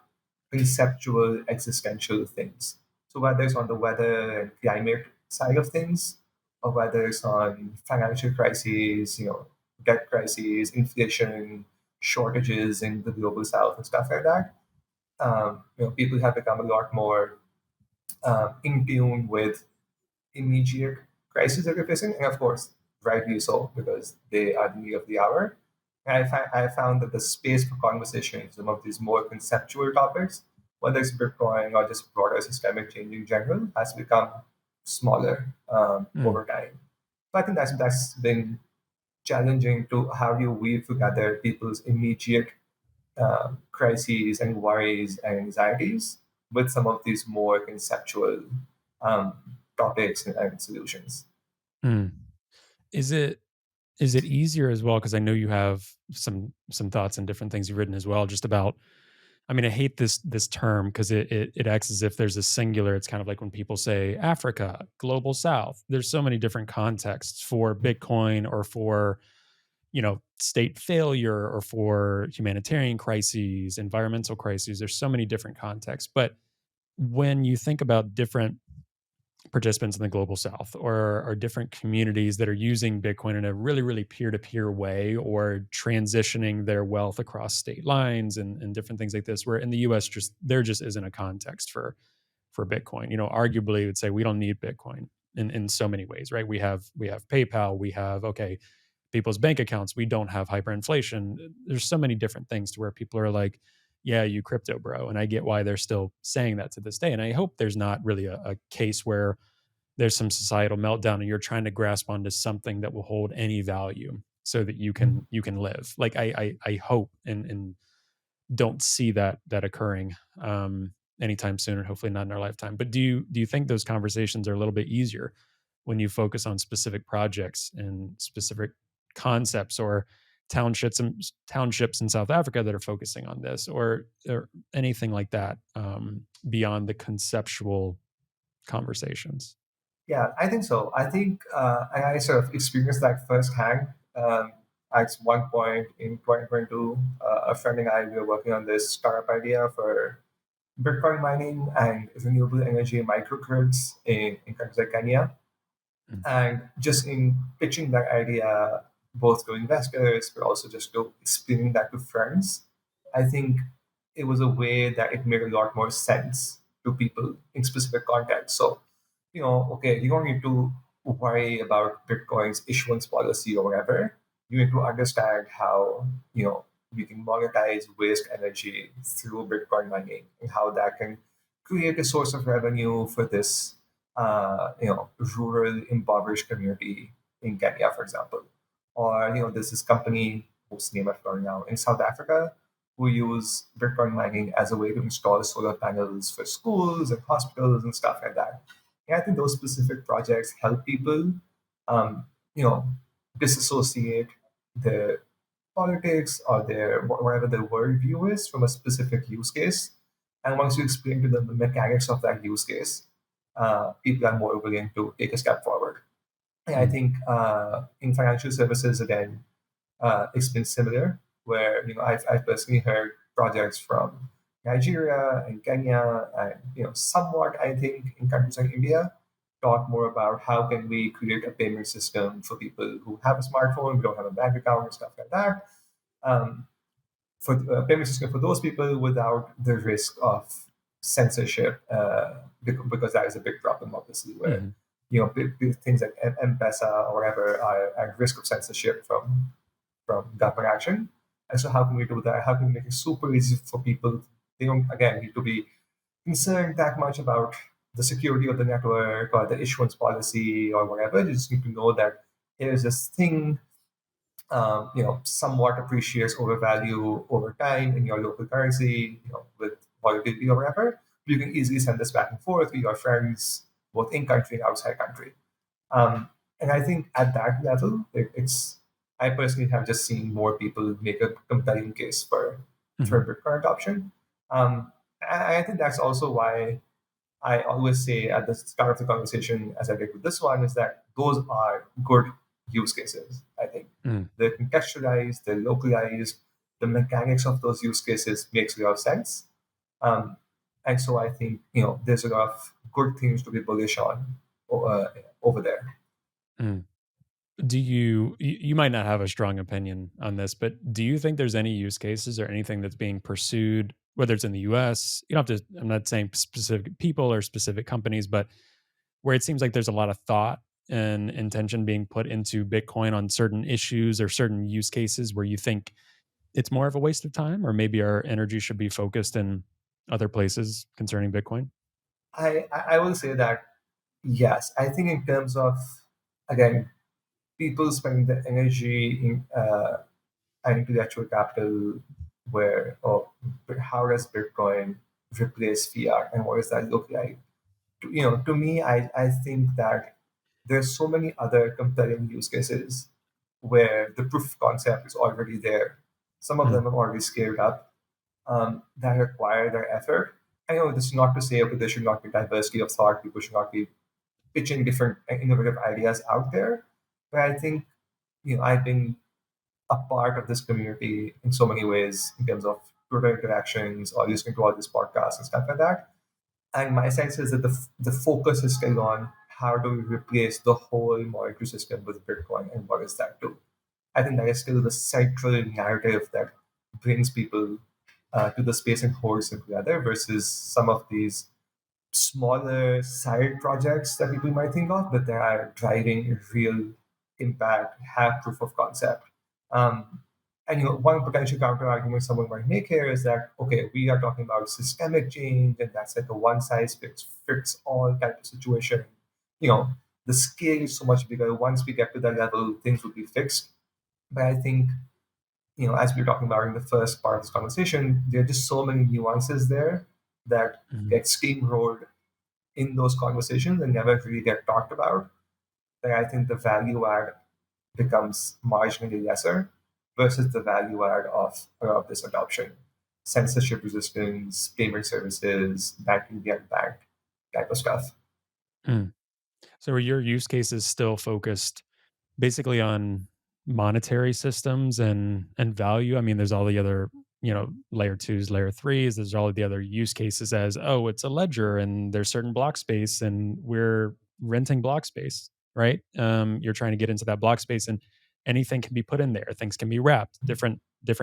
conceptual existential things. So whether it's on the weather and climate side of things, or whether it's on financial crises, debt crises, inflation, shortages in the global south and stuff like that, people have become a lot more in tune with immediate crises that we're facing, and of course, rightly so, because they are the need of the hour. And I found that the space for conversation, some of these more conceptual topics, whether it's Bitcoin or just broader systemic change in general, has become smaller mm. over time. So I think that's been challenging to how you weave together people's immediate crises and worries and anxieties with some of these more conceptual um, topics and solutions. Mm. Is it is it easier as well? Because I know you have some thoughts and different things you've written as well, just about I mean, I hate this term because it acts as if there's a singular. It's kind of like when people say Africa, global South. There's so many different contexts for Bitcoin or for state failure or for humanitarian crises, environmental crises. There's so many different contexts. But when you think about different participants in the global south or different communities that are using Bitcoin in a really, really peer-to-peer way or transitioning their wealth across state lines and different things like this, where in the US there just isn't a context for Bitcoin. Arguably would say we don't need Bitcoin in so many ways, right? We have PayPal, we have people's bank accounts, we don't have hyperinflation. There's so many different things to where people are like, yeah, you crypto bro. And I get why they're still saying that to this day. And I hope there's not really a case where there's some societal meltdown and you're trying to grasp onto something that will hold any value so that you can live. Like I hope and don't see that occurring anytime soon, and hopefully not in our lifetime. But do you think those conversations are a little bit easier when you focus on specific projects and specific concepts or townships in South Africa that are focusing on this or anything like that beyond the conceptual conversations? Yeah, I think so. I think I sort of experienced that firsthand. At one point in 2022, a friend and I we were working on this startup idea for Bitcoin mining and renewable energy microgrids in countries like Kenya. Mm. And just in pitching that idea, both to investors, but also just to explaining that to friends, I think it was a way that it made a lot more sense to people in specific contexts. So, okay, you don't need to worry about Bitcoin's issuance policy or whatever. You need to understand how, you can monetize waste energy through Bitcoin mining and how that can create a source of revenue for this rural impoverished community in Kenya, for example. Or, there's this company whose name I've forgotten now in South Africa who use Bitcoin mining as a way to install solar panels for schools and hospitals and stuff like that. And I think those specific projects help people, um, you know, disassociate the politics or whatever their worldview is from a specific use case. And once you explain to them the mechanics of that use case, people are more willing to take a step forward. And I Mm. think in financial services, again, it's been similar, where I've personally heard projects from Nigeria and Kenya, and somewhat I think in countries like India, talk more about how can we create a payment system for people who have a smartphone, but don't have a bank account and stuff like that. Um, for a payment system for those people without the risk of censorship, because that is a big problem, obviously, where Mhm. big things like M-Pesa or whatever are at risk of censorship from government action. And so, how can we do that? How can we make it super easy for people? They don't again need to be concerned that much about the security of the network or the issuance policy or whatever. You just need to know that here's this thing somewhat appreciates over value over time in your local currency, with volatility or whatever. You can easily send this back and forth to your friends, both in country and outside country. And I think at that level, it's. I personally have just seen more people make a compelling case for Mhm. Bitcoin adoption. I think that's also why I always say at the start of the conversation, as I did with this one, is that those are good use cases. I think Mm. they're contextualized, they're localized, the mechanics of those use cases makes a lot of sense. Um, and so I think there's a lot of good things to be bullish on uh, over there. Mm. Do you might not have a strong opinion on this, but do you think there's any use cases or anything that's being pursued, whether it's in the US, you don't have to, I'm not saying specific people or specific companies, but where it seems like there's a lot of thought and intention being put into Bitcoin on certain issues or certain use cases where you think it's more of a waste of time, or maybe our energy should be focused in other places concerning Bitcoin? I will say that yes, I think in terms of again people spending the energy in intellectual capital where or how does Bitcoin replace fiat and what does that look like? To me, I think that there's so many other compelling use cases where the proof of concept is already there. Some of them Mm. have already scaled up. that require their effort. I know this is not to say, okay, there should not be diversity of thought, people should not be pitching different innovative ideas out there. But I think, I've been a part of this community in so many ways in terms of Twitter interactions or listening to all these podcasts and stuff like that. And my sense is that the focus is still on how do we replace the whole monetary system with Bitcoin and what does that do? I think that is still the central narrative that brings people to the space and holds them together versus some of these smaller side projects that people might think of, but they are driving real impact, have proof of concept. Um, and one potential counter argument someone might make here is that okay, we are talking about systemic change, and that's like a one size fits all type of situation. You know, the scale is so much bigger. Once we get to that level, things will be fixed. But I think as we were talking about in the first part of this conversation, there are just so many nuances there that Mhm. get steamrolled in those conversations and never really get talked about, then I think the value add becomes marginally lesser versus the value add of this adoption. Censorship resistance, payment services, banking the unbanked type of stuff. Mm. So are your use cases still focused basically on monetary systems and value? I mean, there's all the other, layer twos, layer threes. There's all of the other use cases as, oh, it's a ledger and there's certain block space and we're renting block space, right? You're trying to get into that block space and anything can be put in there. Things can be wrapped, different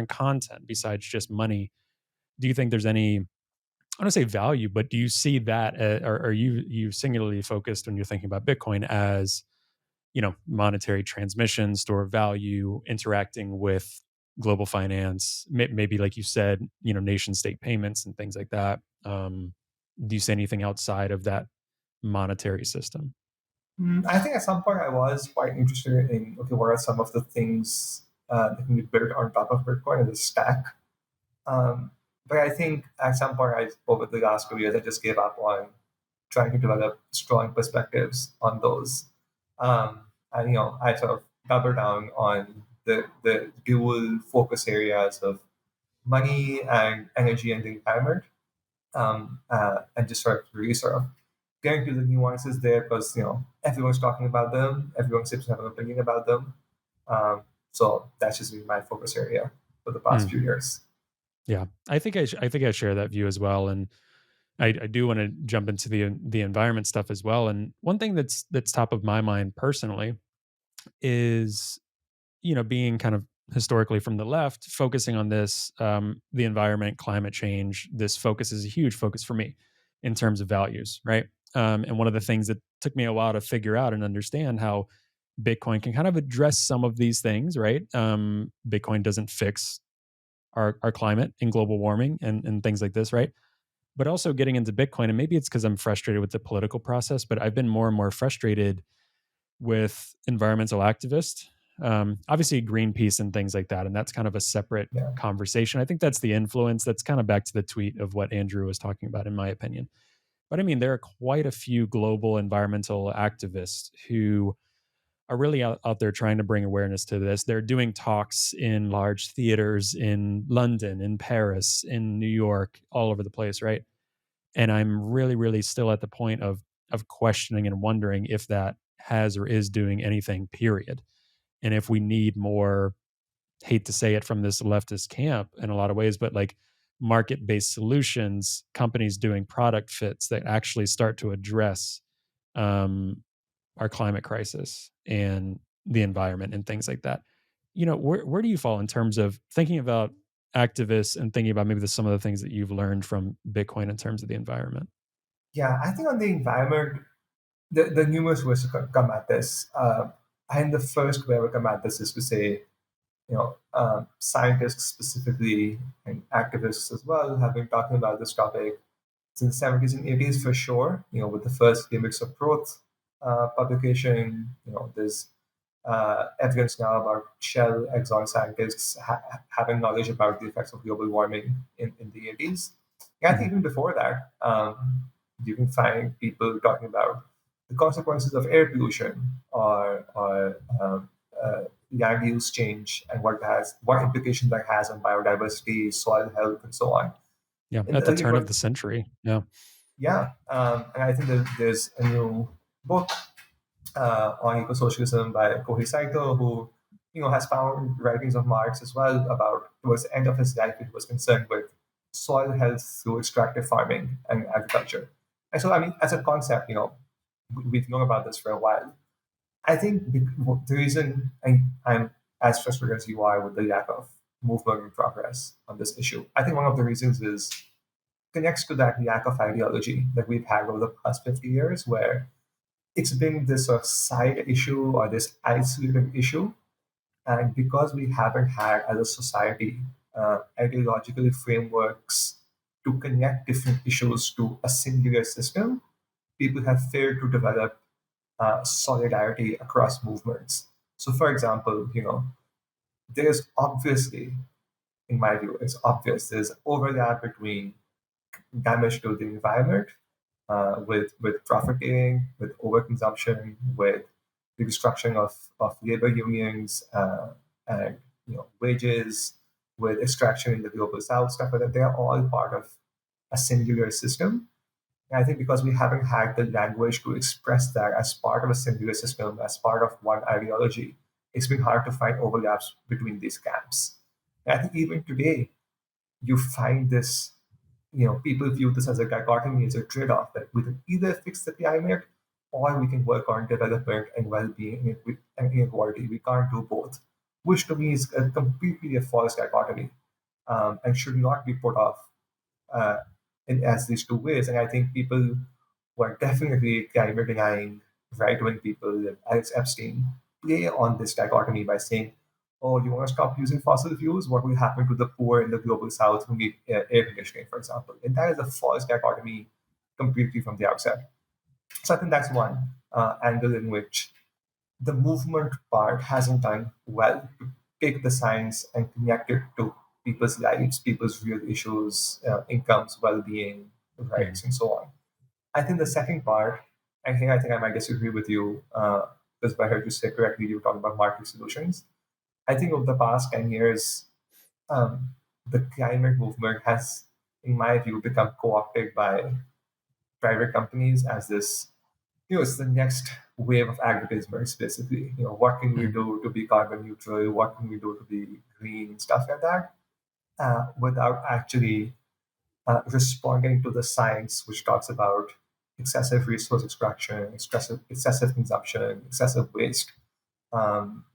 content besides just money. Do you think there's any, I don't say value, but do you see that, or are you singularly focused when you're thinking about Bitcoin as monetary transmission, store of value, interacting with global finance, maybe like you said, nation state payments and things like that. Do you see anything outside of that monetary system? I think at some point I was quite interested in okay, what are some of the things that can be built on top of Bitcoin as a stack. Um, but I think at some point, over the last few years, I just gave up on trying to develop strong perspectives on those. And I sort of double down on the dual focus areas of money and energy and the environment, and just sort of really sort of getting to the nuances there because everyone's talking about them, everyone seems to have an opinion about them. So that's just been my focus area for the past Mm, few years. yeah, I think I share that view as well, and I do want to jump into the environment stuff as well. And one thing that's top of my mind personally is being kind of historically from the left, focusing on this, the environment, climate change. This focus is a huge focus for me in terms of values, right? And one of the things that took me a while to figure out and understand how Bitcoin can kind of address some of these things, right? Bitcoin doesn't fix our climate and global warming and things like this, right? But also getting into Bitcoin, and maybe it's because I'm frustrated with the political process, but I've been more and more frustrated with environmental activists, obviously Greenpeace and things like that, and that's kind of a separate Yeah. conversation. I think that's the influence. That's kind of back to the tweet of what Andrew was talking about, in my opinion. But I mean, there are quite a few global environmental activists who are really out there trying to bring awareness to this. They're doing talks in large theaters in London, in Paris, in New York, all over the place, right? And I'm really, really still at the point of questioning and wondering if that has or is doing anything, period. And if we need more, hate to say it from this leftist camp in a lot of ways, but like market-based solutions, companies doing product fits that actually start to address um, our climate crisis and the environment and things like that. Where do you fall in terms of thinking about activists and thinking about maybe some of the things that you've learned from Bitcoin in terms of the environment? Yeah, I think on the environment, the numerous ways to come at this. I think the first way I would come at this is to say, scientists specifically and activists as well have been talking about this topic since 70s and 80s for sure. With the first Limits of Growth publication, there's evidence now about Shell, Exxon scientists having knowledge about the effects of global warming in the 80s. Yeah, I think Mhm. even before that, you can find people talking about the consequences of air pollution or land use change and what implications that has on biodiversity, soil health, and so on. Yeah, In at the the early turn of 20, the century. Yeah. yeah, and I think there's a new book on eco-socialism by Kohei Saito, who has found writings of Marx as well about towards the end of his life, he was concerned with soil health through extractive farming and agriculture. And so, I mean, as a concept, we've known about this for a while. I think the reason I'm as frustrated as you are with the lack of movement and progress on this issue, I think one of the reasons is connects to that lack of ideology that we've had over the past 50 years, where it's been this sort of side issue or this isolated issue. And because we haven't had, as a society, ideological frameworks to connect different issues to a singular system, people have failed to develop solidarity across movements. So, for example, there's obviously, in my view, it's obvious there's overlap between damage to the environment with profiting, with overconsumption, with the destruction of labor unions and wages, with extraction in the global south, stuff like that. They are all part of a singular system. And I think because we haven't had the language to express that as part of a singular system, as part of one ideology, it's been hard to find overlaps between these camps. And I think even today, you find this, people view this as a dichotomy, as a trade-off that we can either fix the climate or we can work on development and well-being and inequality. We can't do both, which to me is completely a false dichotomy and should not be put off uh, in as these two ways. And I think people who are definitely climate denying right-wing people, like Alex Epstein, play on this dichotomy by saying, "Oh, you want to stop using fossil fuels? What will happen to the poor in the global south who need air conditioning, for example?" And that is a false dichotomy completely from the outset. So I think that's one angle in which the movement part hasn't done well to take the science and connect it to people's lives, people's real issues, incomes, well-being, Mhm. rights, and so on. I think the second part, and here I think I might disagree with you, because if I heard you say correctly, you were talking about market solutions. I think over the past 10 years, the climate movement has, in my view, become co-opted by private companies as this, it's the next wave of agribusiness, basically. What can we Mhm. do to be carbon neutral? What can we do to be green? Stuff like that, without actually responding to the science, which talks about excessive resource extraction, excessive consumption, excessive waste,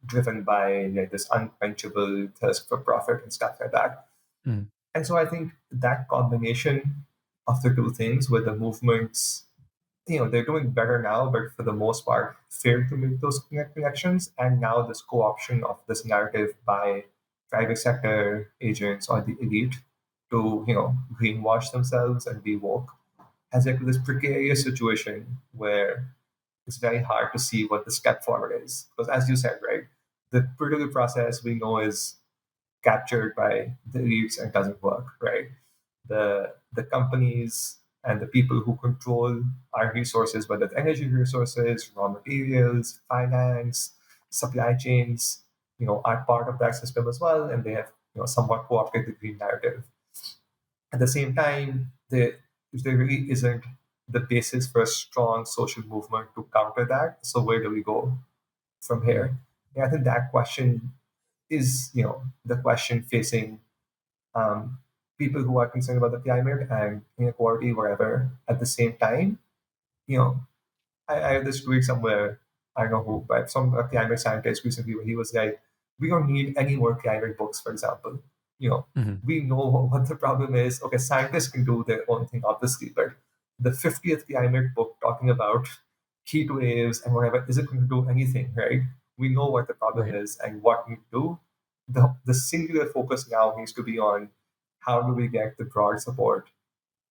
driven by this unquenchable thirst for profit and stuff like that. Mhm. And so I think that combination of the two things, where the movements, they're doing better now, but for the most part, failed to make those connections. And now this co-option of this narrative by private sector agents or the elite to, greenwash themselves and be woke has led to this precarious situation where it's very hard to see what the step forward is. Because as you said, right, the political process we know is captured by the elites and doesn't work, right? The companies and the people who control our resources, whether it's energy resources, raw materials, finance, supply chains, are part of that system as well, and they have somewhat co-opted the green narrative. At the same time, there really isn't the basis for a strong social movement to counter that. So where do we go from here? And I think that question is, the question facing um, people who are concerned about the climate and inequality wherever at the same time. You know, I have this tweet somewhere, I don't know who, but some climate scientist recently where he was like, we don't need any more climate books, for example. You know, Mhm. we know what the problem is. Okay, scientists can do their own thing, obviously, but the 50th climate book talking about heat waves and whatever isn't going to do anything, right? We know what the problem Right. is and what we do. The singular focus now needs to be on how do we get the broad support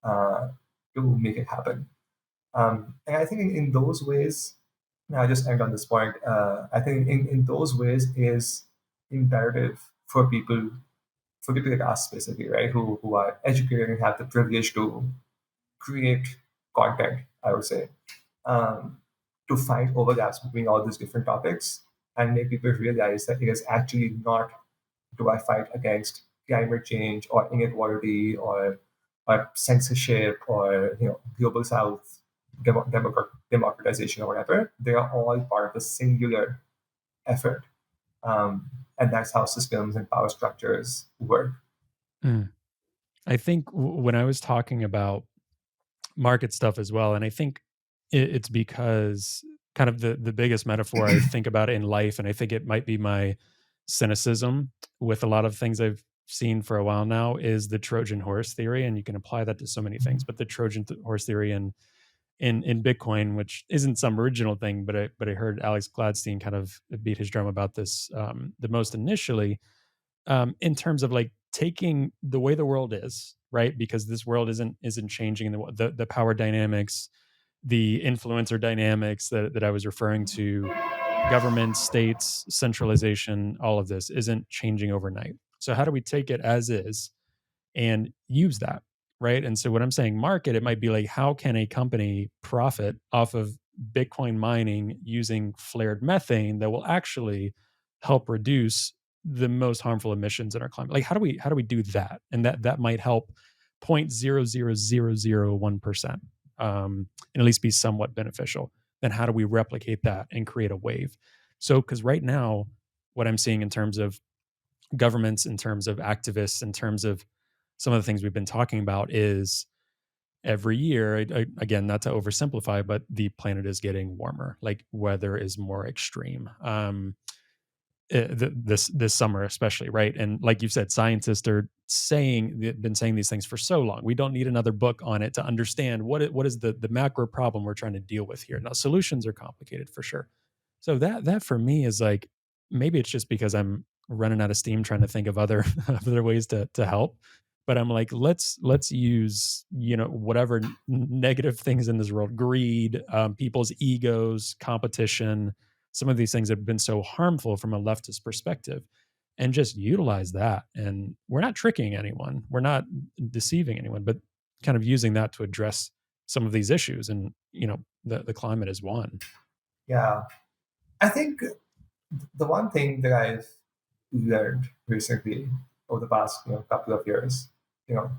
uh, to make it happen. And I think in those ways, and I'll just end on this point. I think in those ways is imperative for people like us, basically, right, who are educated and have the privilege to create content, I would say, um, to find overlaps between all these different topics. and make people realize that it is actually not, do I fight against climate change or inequality or censorship or global south democratization or whatever. They are all part of a singular effort, and that's how systems and power structures work. Mm. I think when I was talking about market stuff as well, and I think it's because kind of the biggest metaphor I think about in life, and I think it might be my cynicism with a lot of things I've seen for a while now, is the Trojan horse theory, and you can apply that to so many things. But the horse theory in Bitcoin, which isn't some original thing, but I heard Alex Gladstein kind of beat his drum about this the most initially, in terms of like taking the way the world is, right? Because this world isn't changing, the power dynamics, the influencer dynamics that I was referring to, government, states, centralization, all of this isn't changing overnight. So how do we take it as is and use that, right? And so when I'm saying market, it might be like, how can a company profit off of Bitcoin mining using flared methane that will actually help reduce the most harmful emissions in our climate? Like, how do we do that? And that might help 0.00001%, and at least be somewhat beneficial. Then how do we replicate that and create a wave? So, because right now, what I'm seeing in terms of governments, in terms of activists, in terms of some of the things we've been talking about, is every year, again, not to oversimplify, but the planet is getting warmer. Like, weather is more extreme. This summer especially, right? And like you said, scientists are been saying these things for so long. We don't need another book on it to understand what is the macro problem we're trying to deal with here. Now, solutions are complicated for sure. So that for me is like, maybe it's just because I'm running out of steam trying to think of other other ways to help. But I'm like, let's use whatever negative things in this world, greed, people's egos, competition, some of these things have been so harmful from a leftist perspective, and just utilize that. And we're not tricking anyone, we're not deceiving anyone, but kind of using that to address some of these issues. And the climate is one. Yeah, I think the one thing that I've learned recently over the past couple of years, you know,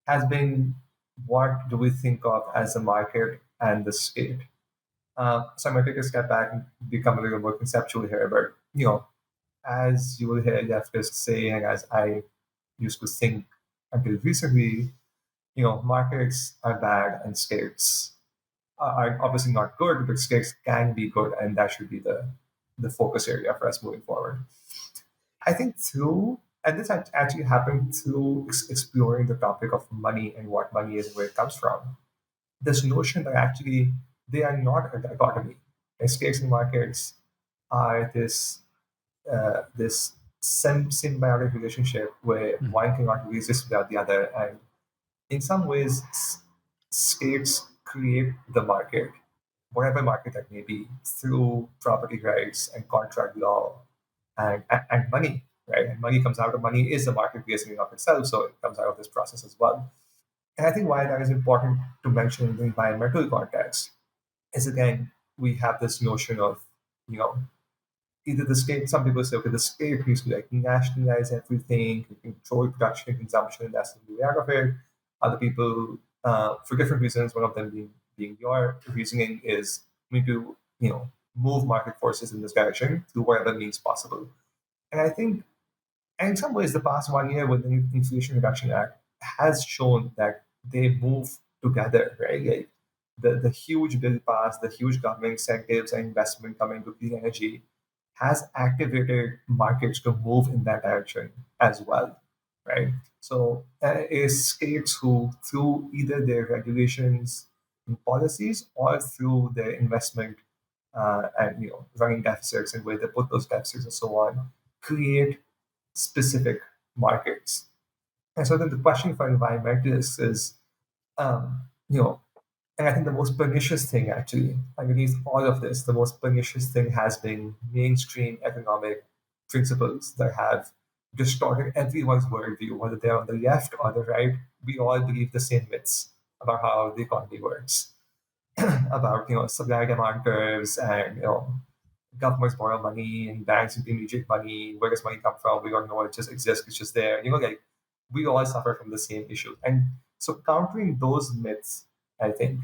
has been, what do we think of as the market and the state? So I'm going to take a step back and become a little more conceptual here. But as you will hear leftists say, and as I used to think until recently, markets are bad and states are obviously not good, but states can be good, and that should be the focus area for us moving forward. I think through, and this actually happened through exploring the topic of money and what money is and where it comes from. This notion that actually they are not a dichotomy. States and markets are this symbiotic relationship where Mhm. one cannot exist without the other, and in some ways, states create the market, whatever market that may be, through property rights and contract law and money, right? And money comes out of, money is the marketplace in and of itself, so it comes out of this process as well. And I think why that is important to mention in the environmental context is, again, we have this notion of, you know, either the state, some people say, okay, the state needs to like nationalize everything, control production and consumption, and that's the way out of it. Other people, for different reasons, one of them being your reasoning is we need to, move market forces in this direction through whatever means possible. And I think, and in some ways, the past 1 year with the Inflation Reduction Act has shown that they move together, right? Like the huge bill passed, the huge government incentives and investment coming to clean energy has activated markets to move in that direction as well, right? So it's states who, through either their regulations and policies or through their investment and running deficits and where they put those deficits and so on, create specific markets. And so then the question for environmentalists is, um, you know, and I think the most pernicious thing, actually, underneath all of this, the most pernicious thing has been mainstream economic principles that have distorted everyone's worldview, whether they're on the left or the right. We all believe the same myths about how the economy works, about supply demand curves and governments borrow money and banks intermediate money. Where does money come from? We don't know. It just exists. It's just there. Like we all suffer from the same issue. And so countering those myths, I think,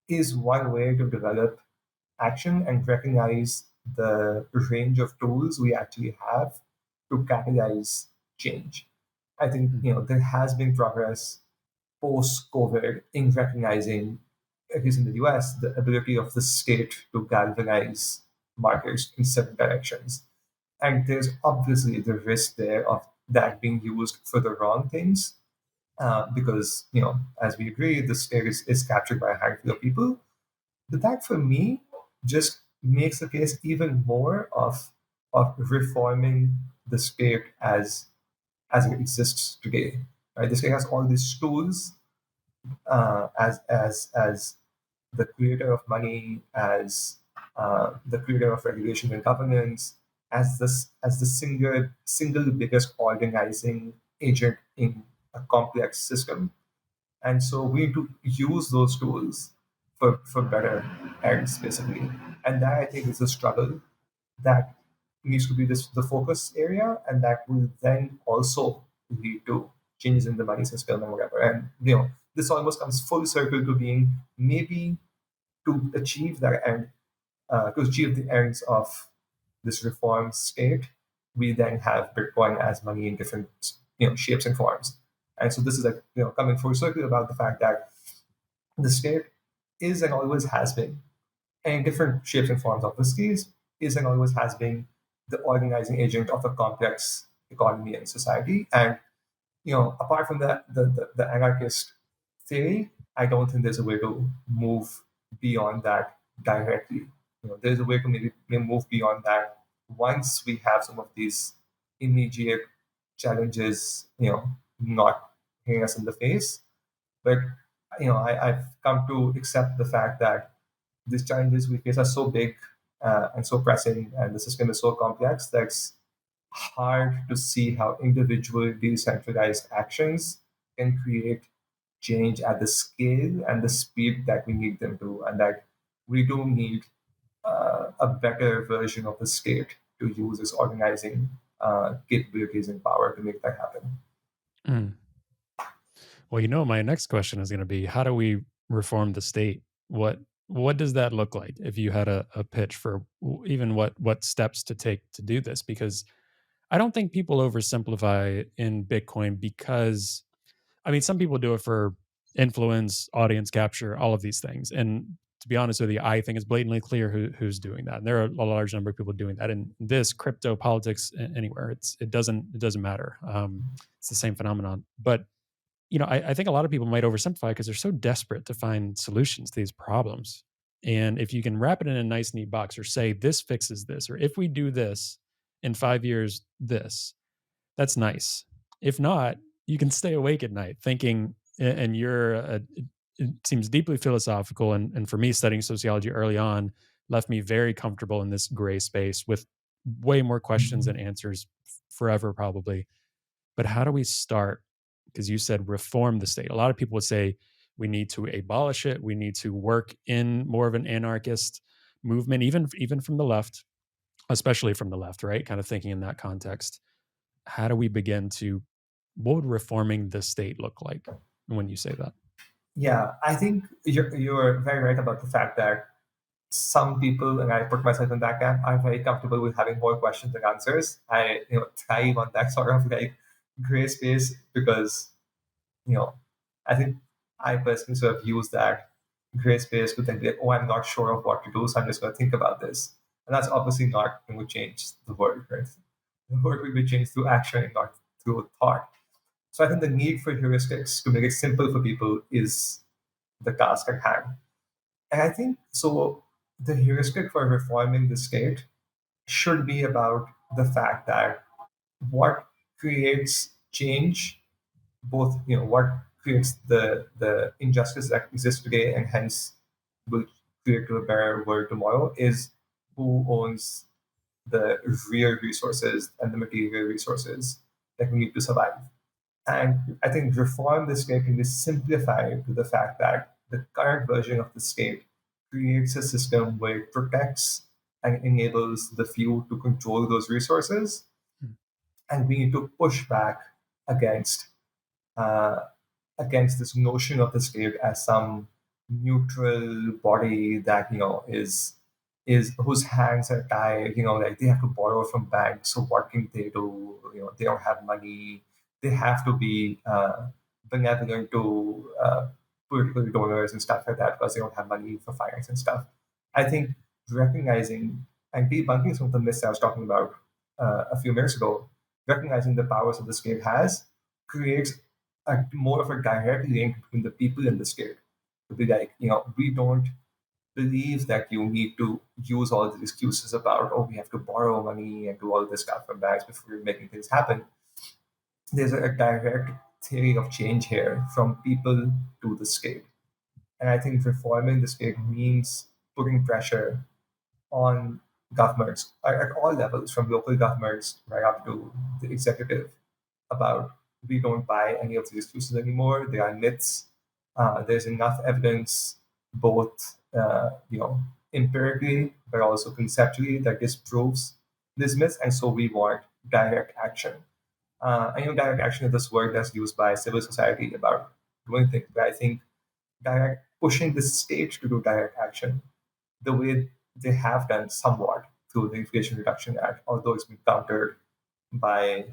is one way to develop action and recognize the range of tools we actually have to catalyze change. I think there has been progress post-COVID in recognizing, at least in the US, the ability of the state to galvanize markets in certain directions. And there's obviously the risk there of that being used for the wrong things, because, as we agree, the state is captured by a handful of people. But that, for me, just makes the case even more of reforming the state as it exists today. Right? The state has all these tools, as the creator of money, as the creator of regulation and governance, as the single biggest organizing agent in a complex system. And so we need to use those tools for better ends, basically. And that, I think, is a struggle that needs to be the focus area, and that will then also lead to changes in the money system and whatever. And this almost comes full circle to being maybe to achieve that end, to achieve the ends of this reform state, we then have Bitcoin as money in different shapes and forms. And so this is like coming full circle about the fact that the state is and always has been, and in different shapes and forms obviously, is and always has been the organizing agent of a complex economy and society. And apart from the anarchist theory, I don't think there's a way to move beyond that directly. There's a way to maybe move beyond that once we have some of these immediate challenges, not hitting us in the face. But I've come to accept the fact that these challenges we face are so big, and so pressing, and the system is so complex that it's hard to see how individual decentralized actions can create change at the scale and the speed that we need them to, and that we do need a better version of the state to use its organizing capabilities and power to make that happen. Mm. Well, my next question is going to be, how do we reform the state? What does that look like? If you had a pitch for even what steps to take to do this, because I don't think people oversimplify in Bitcoin, because I mean, some people do it for influence, audience capture, all of these things. And to be honest with you, I think it's blatantly clear who's doing that. And there are a large number of people doing that. And this crypto politics anywhere, it doesn't matter. It's the same phenomenon. But I think a lot of people might oversimplify because they're so desperate to find solutions to these problems. And if you can wrap it in a nice, neat box, or say this fixes this, or if we do this in 5 years, that's nice. If not, you can stay awake at night thinking, and it seems deeply philosophical. And for me, studying sociology early on left me very comfortable in this gray space with way more questions than answers forever, probably. But how do we start? Because you said reform the state. A lot of people would say we need to abolish it. We need to work in more of an anarchist movement, even from the left, especially from the left, right? Kind of thinking in that context. How do we begin to, what would reforming the state look like when you say that? Yeah, I think you're very right about the fact that some people, and I put myself in that camp, are very comfortable with having more questions than answers. I thrive on that sort of like gray space because you know I think I personally sort of use that gray space to then be like, oh, I'm not sure of what to do, so I'm just going to think about this, and that's obviously not going to change the world, right? The world will be changed through action, not through thought. So I think the need for heuristics to make it simple for people is the task at hand. And I think so the heuristic for reforming the state should be about the fact that what creates change, both what creates the injustice that exists today and hence will create to a better world tomorrow, is who owns the real resources and the material resources that we need to survive. And I think reform the state can be simplified to the fact that the current version of the state creates a system where it protects and enables the few to control those resources. And we need to push back against uh, against this notion of the state as some neutral body that is whose hands are tied. Like they have to borrow from banks. So what can they do? They don't have money. They have to be benevolent to political donors and stuff like that because they don't have money for finance and stuff. I think recognizing and debunking some of the myths I was talking about a few minutes ago, recognizing the powers that the state has creates more of a direct link between the people and the state. To be like, we don't believe that you need to use all the excuses about, oh, we have to borrow money and do all this stuff from banks before making things happen. There's a direct theory of change here from people to the state. And I think reforming the state means putting pressure on governments at all levels, from local governments right up to the executive, about we don't buy any of these excuses anymore. They are myths. There's enough evidence, both empirically but also conceptually, that disproves these myths, and so we want direct action. I know direct action is this word that's used by civil society about doing things, but I think direct pushing the state to do direct action the way they have done somewhat through the Inflation Reduction Act, although it's been countered by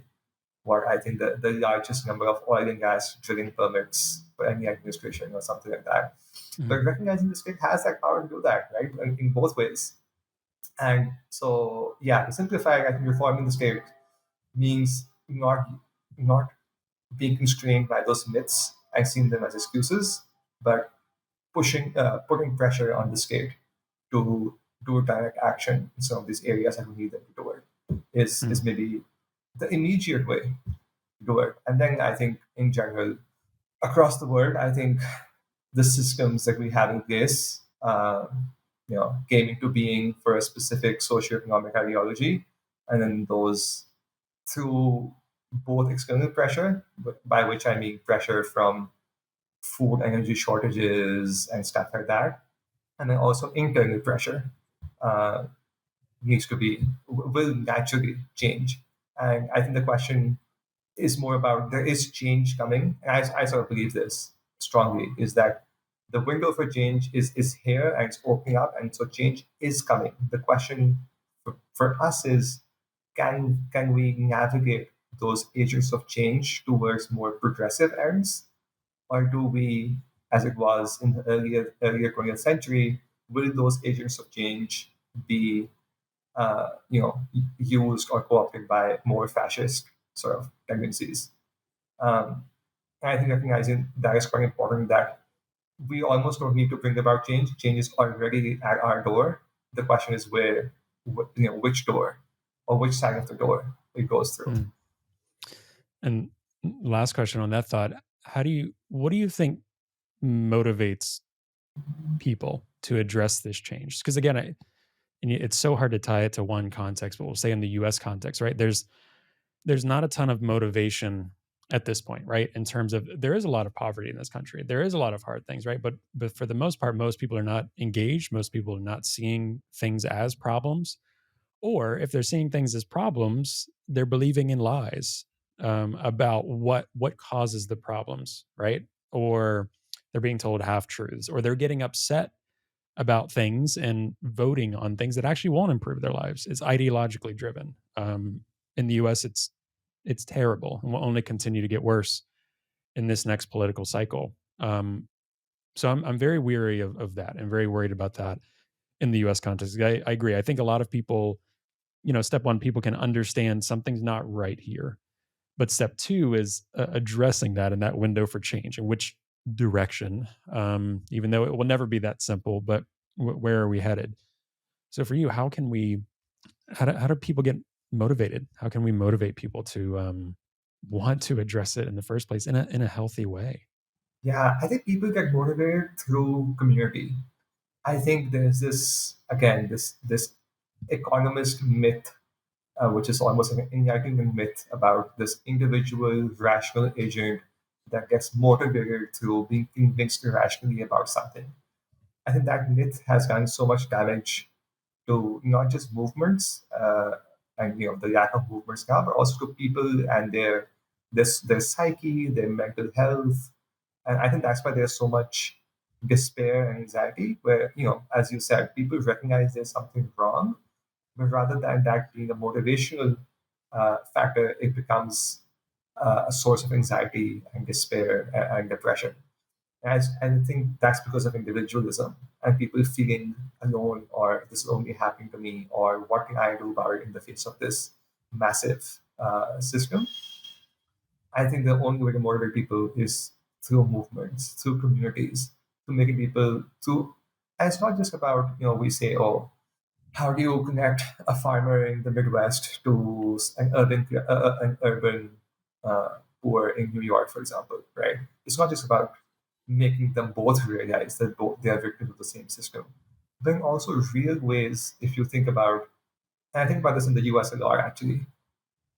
what I think the largest number of oil and gas drilling permits for any administration or something like that. But recognizing the state has that power to do that, right? In both ways. And so, yeah, to simplify, I think reforming the state means not being constrained by those myths and seeing them as excuses, but putting pressure on the state to do direct action in some of these areas that we need them to do it is maybe the immediate way to do it. And then I think in general, across the world, I think the systems that we have in place, came into being for a specific socioeconomic ideology, and then those through both external pressure, by which I mean pressure from food energy shortages and stuff like that, and then also internal pressure uh, needs to be will naturally change. And I think the question is more about there is change coming. And I sort of believe this strongly is that the window for change is here and it's opening up, and so change is coming. The question for us is can we navigate those agents of change towards more progressive ends, or do we, as it was in the earlier 20th century, will those agents of change be used or co-opted by more fascist sort of tendencies? Um, and I think recognizing that is quite important. That we almost don't need to bring about change. Change is already at our door. The question is which door, or which side of the door it goes through. And last question on that thought: what do you think motivates people to address this change? Because again, and it's so hard to tie it to one context, but we'll say in the U.S. context, right? There's not a ton of motivation at this point, right? In terms of there is a lot of poverty in this country, there is a lot of hard things, right? But for the most part, most people are not engaged. Most people are not seeing things as problems, or if they're seeing things as problems, they're believing in lies about what causes the problems, right? Or they're being told half truths, or they're getting upset about things and voting on things that actually won't improve their lives. It's ideologically driven. In the U.S., it's terrible and will only continue to get worse in this next political cycle. So I'm very weary of that. I'm very worried about that in the U.S. context. I agree. I think a lot of people, step one, people can understand something's not right here. But step two is addressing that in that window for change and which direction, even though it will never be that simple, but where are we headed? So for you, how do people get motivated? How can we motivate people to want to address it in the first place in a healthy way? Yeah, I think people get motivated through community. I think there's this economist myth, which is almost like an enlightenment myth about this individual rational agent that gets motivated through being convinced irrationally about something. I think that myth has done so much damage to not just movements and the lack of movements now, but also to people and their psyche, their mental health. And I think that's why there's so much despair and anxiety, where, as you said, people recognize there's something wrong, but rather than that being a motivational factor, it becomes a source of anxiety and despair and depression. And I think that's because of individualism and people feeling alone, or this is only happening to me, or what can I do about it in the face of this massive system. I think the only way to motivate people is through movements, through communities, to making people to. And it's not just about, we say, oh, how do you connect a farmer in the Midwest to an urban poor in New York, for example, right? It's not just about making them both realize that both they are victims of the same system. But in also real ways, if you think about, and I think about this in the US a lot actually,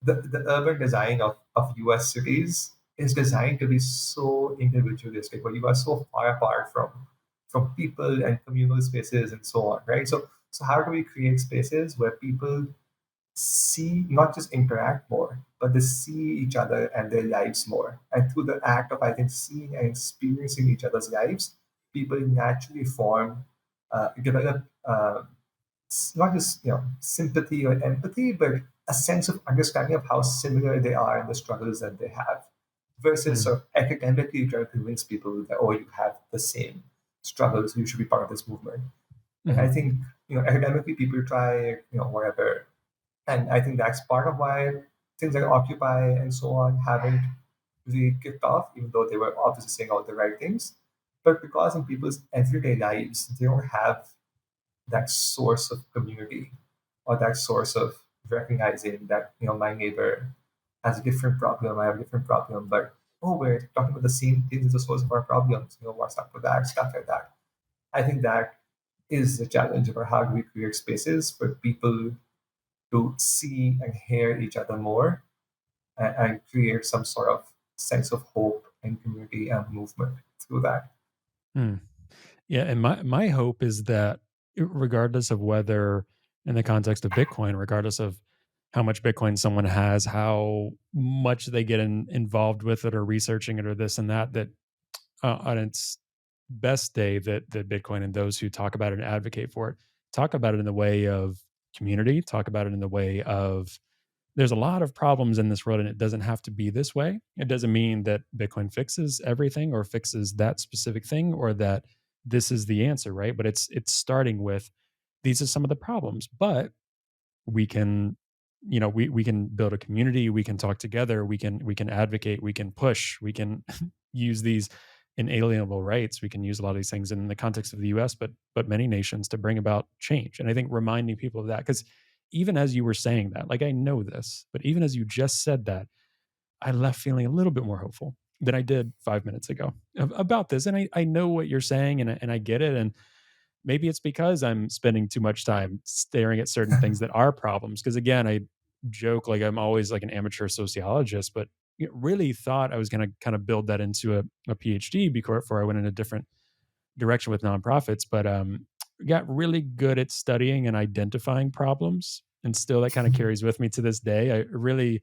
the urban design of US cities is designed to be so individualistic, where you are so far apart from people and communal spaces and so on, right? So how do we create spaces where people see, not just interact more, but they see each other and their lives more. And through the act of, I think, seeing and experiencing each other's lives, people naturally develop not just sympathy or empathy, but a sense of understanding of how similar they are in the struggles that they have, versus Hmm. sort of academically trying to convince people that, oh, you have the same struggles, you should be part of this movement. And I Mhm. think academically people try whatever, and I think that's part of why things like Occupy and so on haven't really kicked off, even though they were obviously saying all the right things. But because in people's everyday lives, they don't have that source of community, or that source of recognizing that, my neighbor has a different problem, I have a different problem, but oh, we're talking about the same things as the source of our problems, what's up with that, stuff like that. I think that is the challenge about how do we create spaces for people to see and hear each other more, and create some sort of sense of hope and community and movement through that. Hmm. Yeah, and my hope is that regardless of whether in the context of Bitcoin, regardless of how much Bitcoin someone has, how much they get involved with it or researching it or this and that, that on its best day, that Bitcoin and those who talk about it and advocate for it talk about it in the way of community, talk about it in the way of there's a lot of problems in this world and it doesn't have to be this way. It doesn't mean that Bitcoin fixes everything or fixes that specific thing or that this is the answer, right? But it's starting with these are some of the problems, but we can we can build a community, we can talk together, we can advocate, we can push, we can use these inalienable rights, we can use a lot of these things in the context of the US, but many nations to bring about change. And I think reminding people of that, because even as you were saying that, like I know this, but even as you just said that, I left feeling a little bit more hopeful than I did 5 minutes ago about this. And I know what you're saying, and I get it. And maybe it's because I'm spending too much time staring at certain things that are problems. Because again, I joke like I'm always like an amateur sociologist, but really thought I was going to kind of build that into a PhD before I went in a different direction with nonprofits. But got really good at studying and identifying problems, and still that kind of carries with me to this day. I really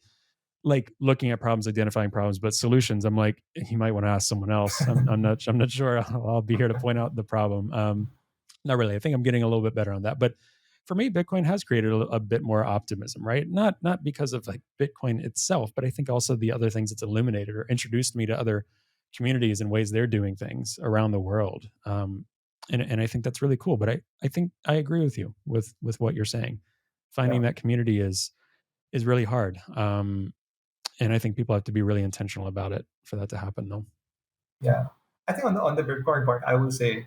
like looking at problems, identifying problems, but solutions. I'm like, you might want to ask someone else. I'm not sure. I'll be here to point out the problem. Not really. I think I'm getting a little bit better on that. But for me, Bitcoin has created a bit more optimism, right? Not because of like Bitcoin itself, but I think also the other things it's illuminated or introduced me to other communities and ways they're doing things around the world. And I think that's really cool. But I think I agree with you with what you're saying. Yeah, Finding that community is really hard. And I think people have to be really intentional about it for that to happen, though. yeah. I think on the Bitcoin part, I will say,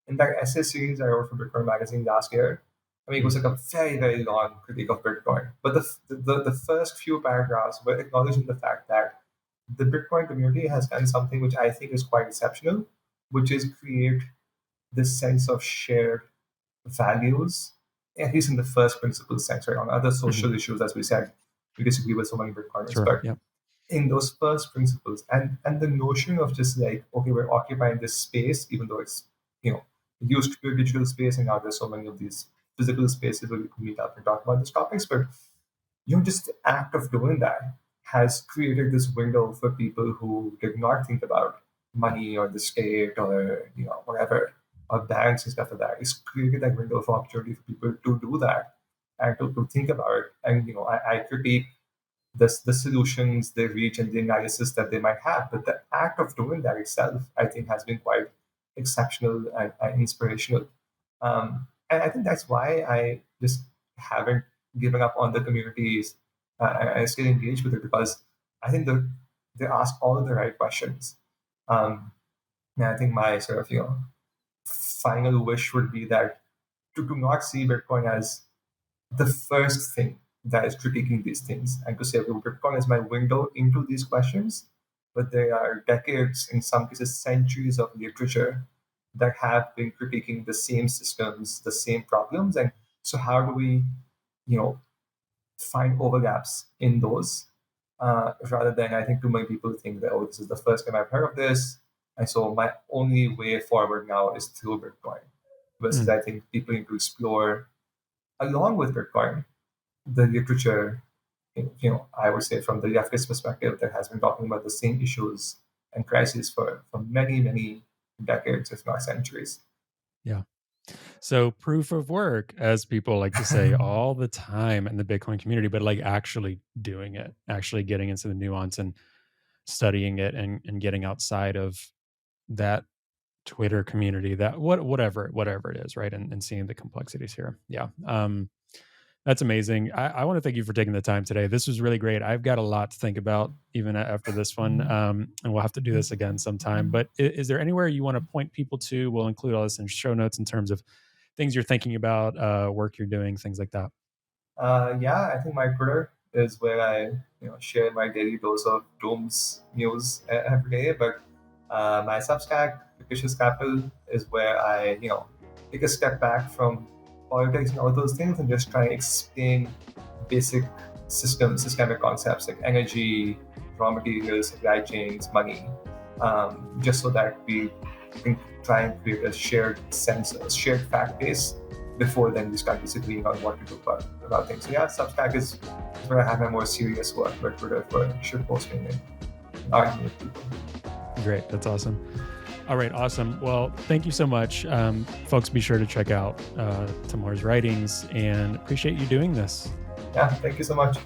in that essay series I wrote for Bitcoin Magazine last year, I mean, it was Mm, like a very, very long critique of Bitcoin. But the first few paragraphs were acknowledging the fact that the Bitcoin community has done something which I think is quite exceptional, which is create this sense of shared values, at least in the first principle sense, right? On other mhm. social issues, as we said, we disagree with so many Bitcoiners, Sure. but Yeah. in those first principles, and the notion of just like, okay, we're occupying this space, even though it's, you know, used to be a digital space, and now there's so many of these. physical spaces where we can meet up and talk about these topics. But just the act of doing that has created this window for people who did not think about money or the state or whatever, or banks and stuff like that. It's created that window of opportunity for people to do that and to think about it. And I critique the solutions they reach and the analysis that they might have. But the act of doing that itself, I think, has been quite exceptional and inspirational. And I think that's why I just haven't given up on the communities. I still engage with it because I think they ask all the right questions. And I think my sort of final wish would be that to not see Bitcoin as the first thing that is critiquing these things and to say, okay, Bitcoin is my window into these questions, but there are decades, in some cases, centuries of literature that have been critiquing the same systems, the same problems. And so how do we, find overlaps in those rather than, I think too many people think that, oh, this is the first time I've heard of this. And so my only way forward now is through Bitcoin. Versus I think people need to explore along with Bitcoin the literature, I would say from the leftist perspective that has been talking about the same issues and crises for many, many decades, if not centuries. Yeah. So proof of work, as people like to say all the time in the Bitcoin community, but like actually doing it, actually getting into the nuance and studying it and getting outside of that Twitter community, that whatever it is, right? And seeing the complexities here. Yeah. That's amazing. I want to thank you for taking the time today. This was really great. I've got a lot to think about even after this one, and we'll have to do this again sometime. But is there anywhere you want to point people to? We'll include all this in show notes in terms of things you're thinking about, work you're doing, things like that. Yeah, I think my Twitter is where I share my daily dose of dooms news every day. But my Substack, Fictitious Capital, is where I take a step back from politics and all those things and just try and explain basic systemic concepts like energy, raw materials, supply chains, money, just so that we can try and create a shared sense, a shared fact base before then we start disagreeing on what to do about things. So yeah, Substack is where I have my more serious work, but Twitter for shit posting and arguing with people. Great, that's awesome. All right, awesome. Well, thank you so much. Folks, be sure to check out Tamur's writings and appreciate you doing this. Yeah, thank you so much.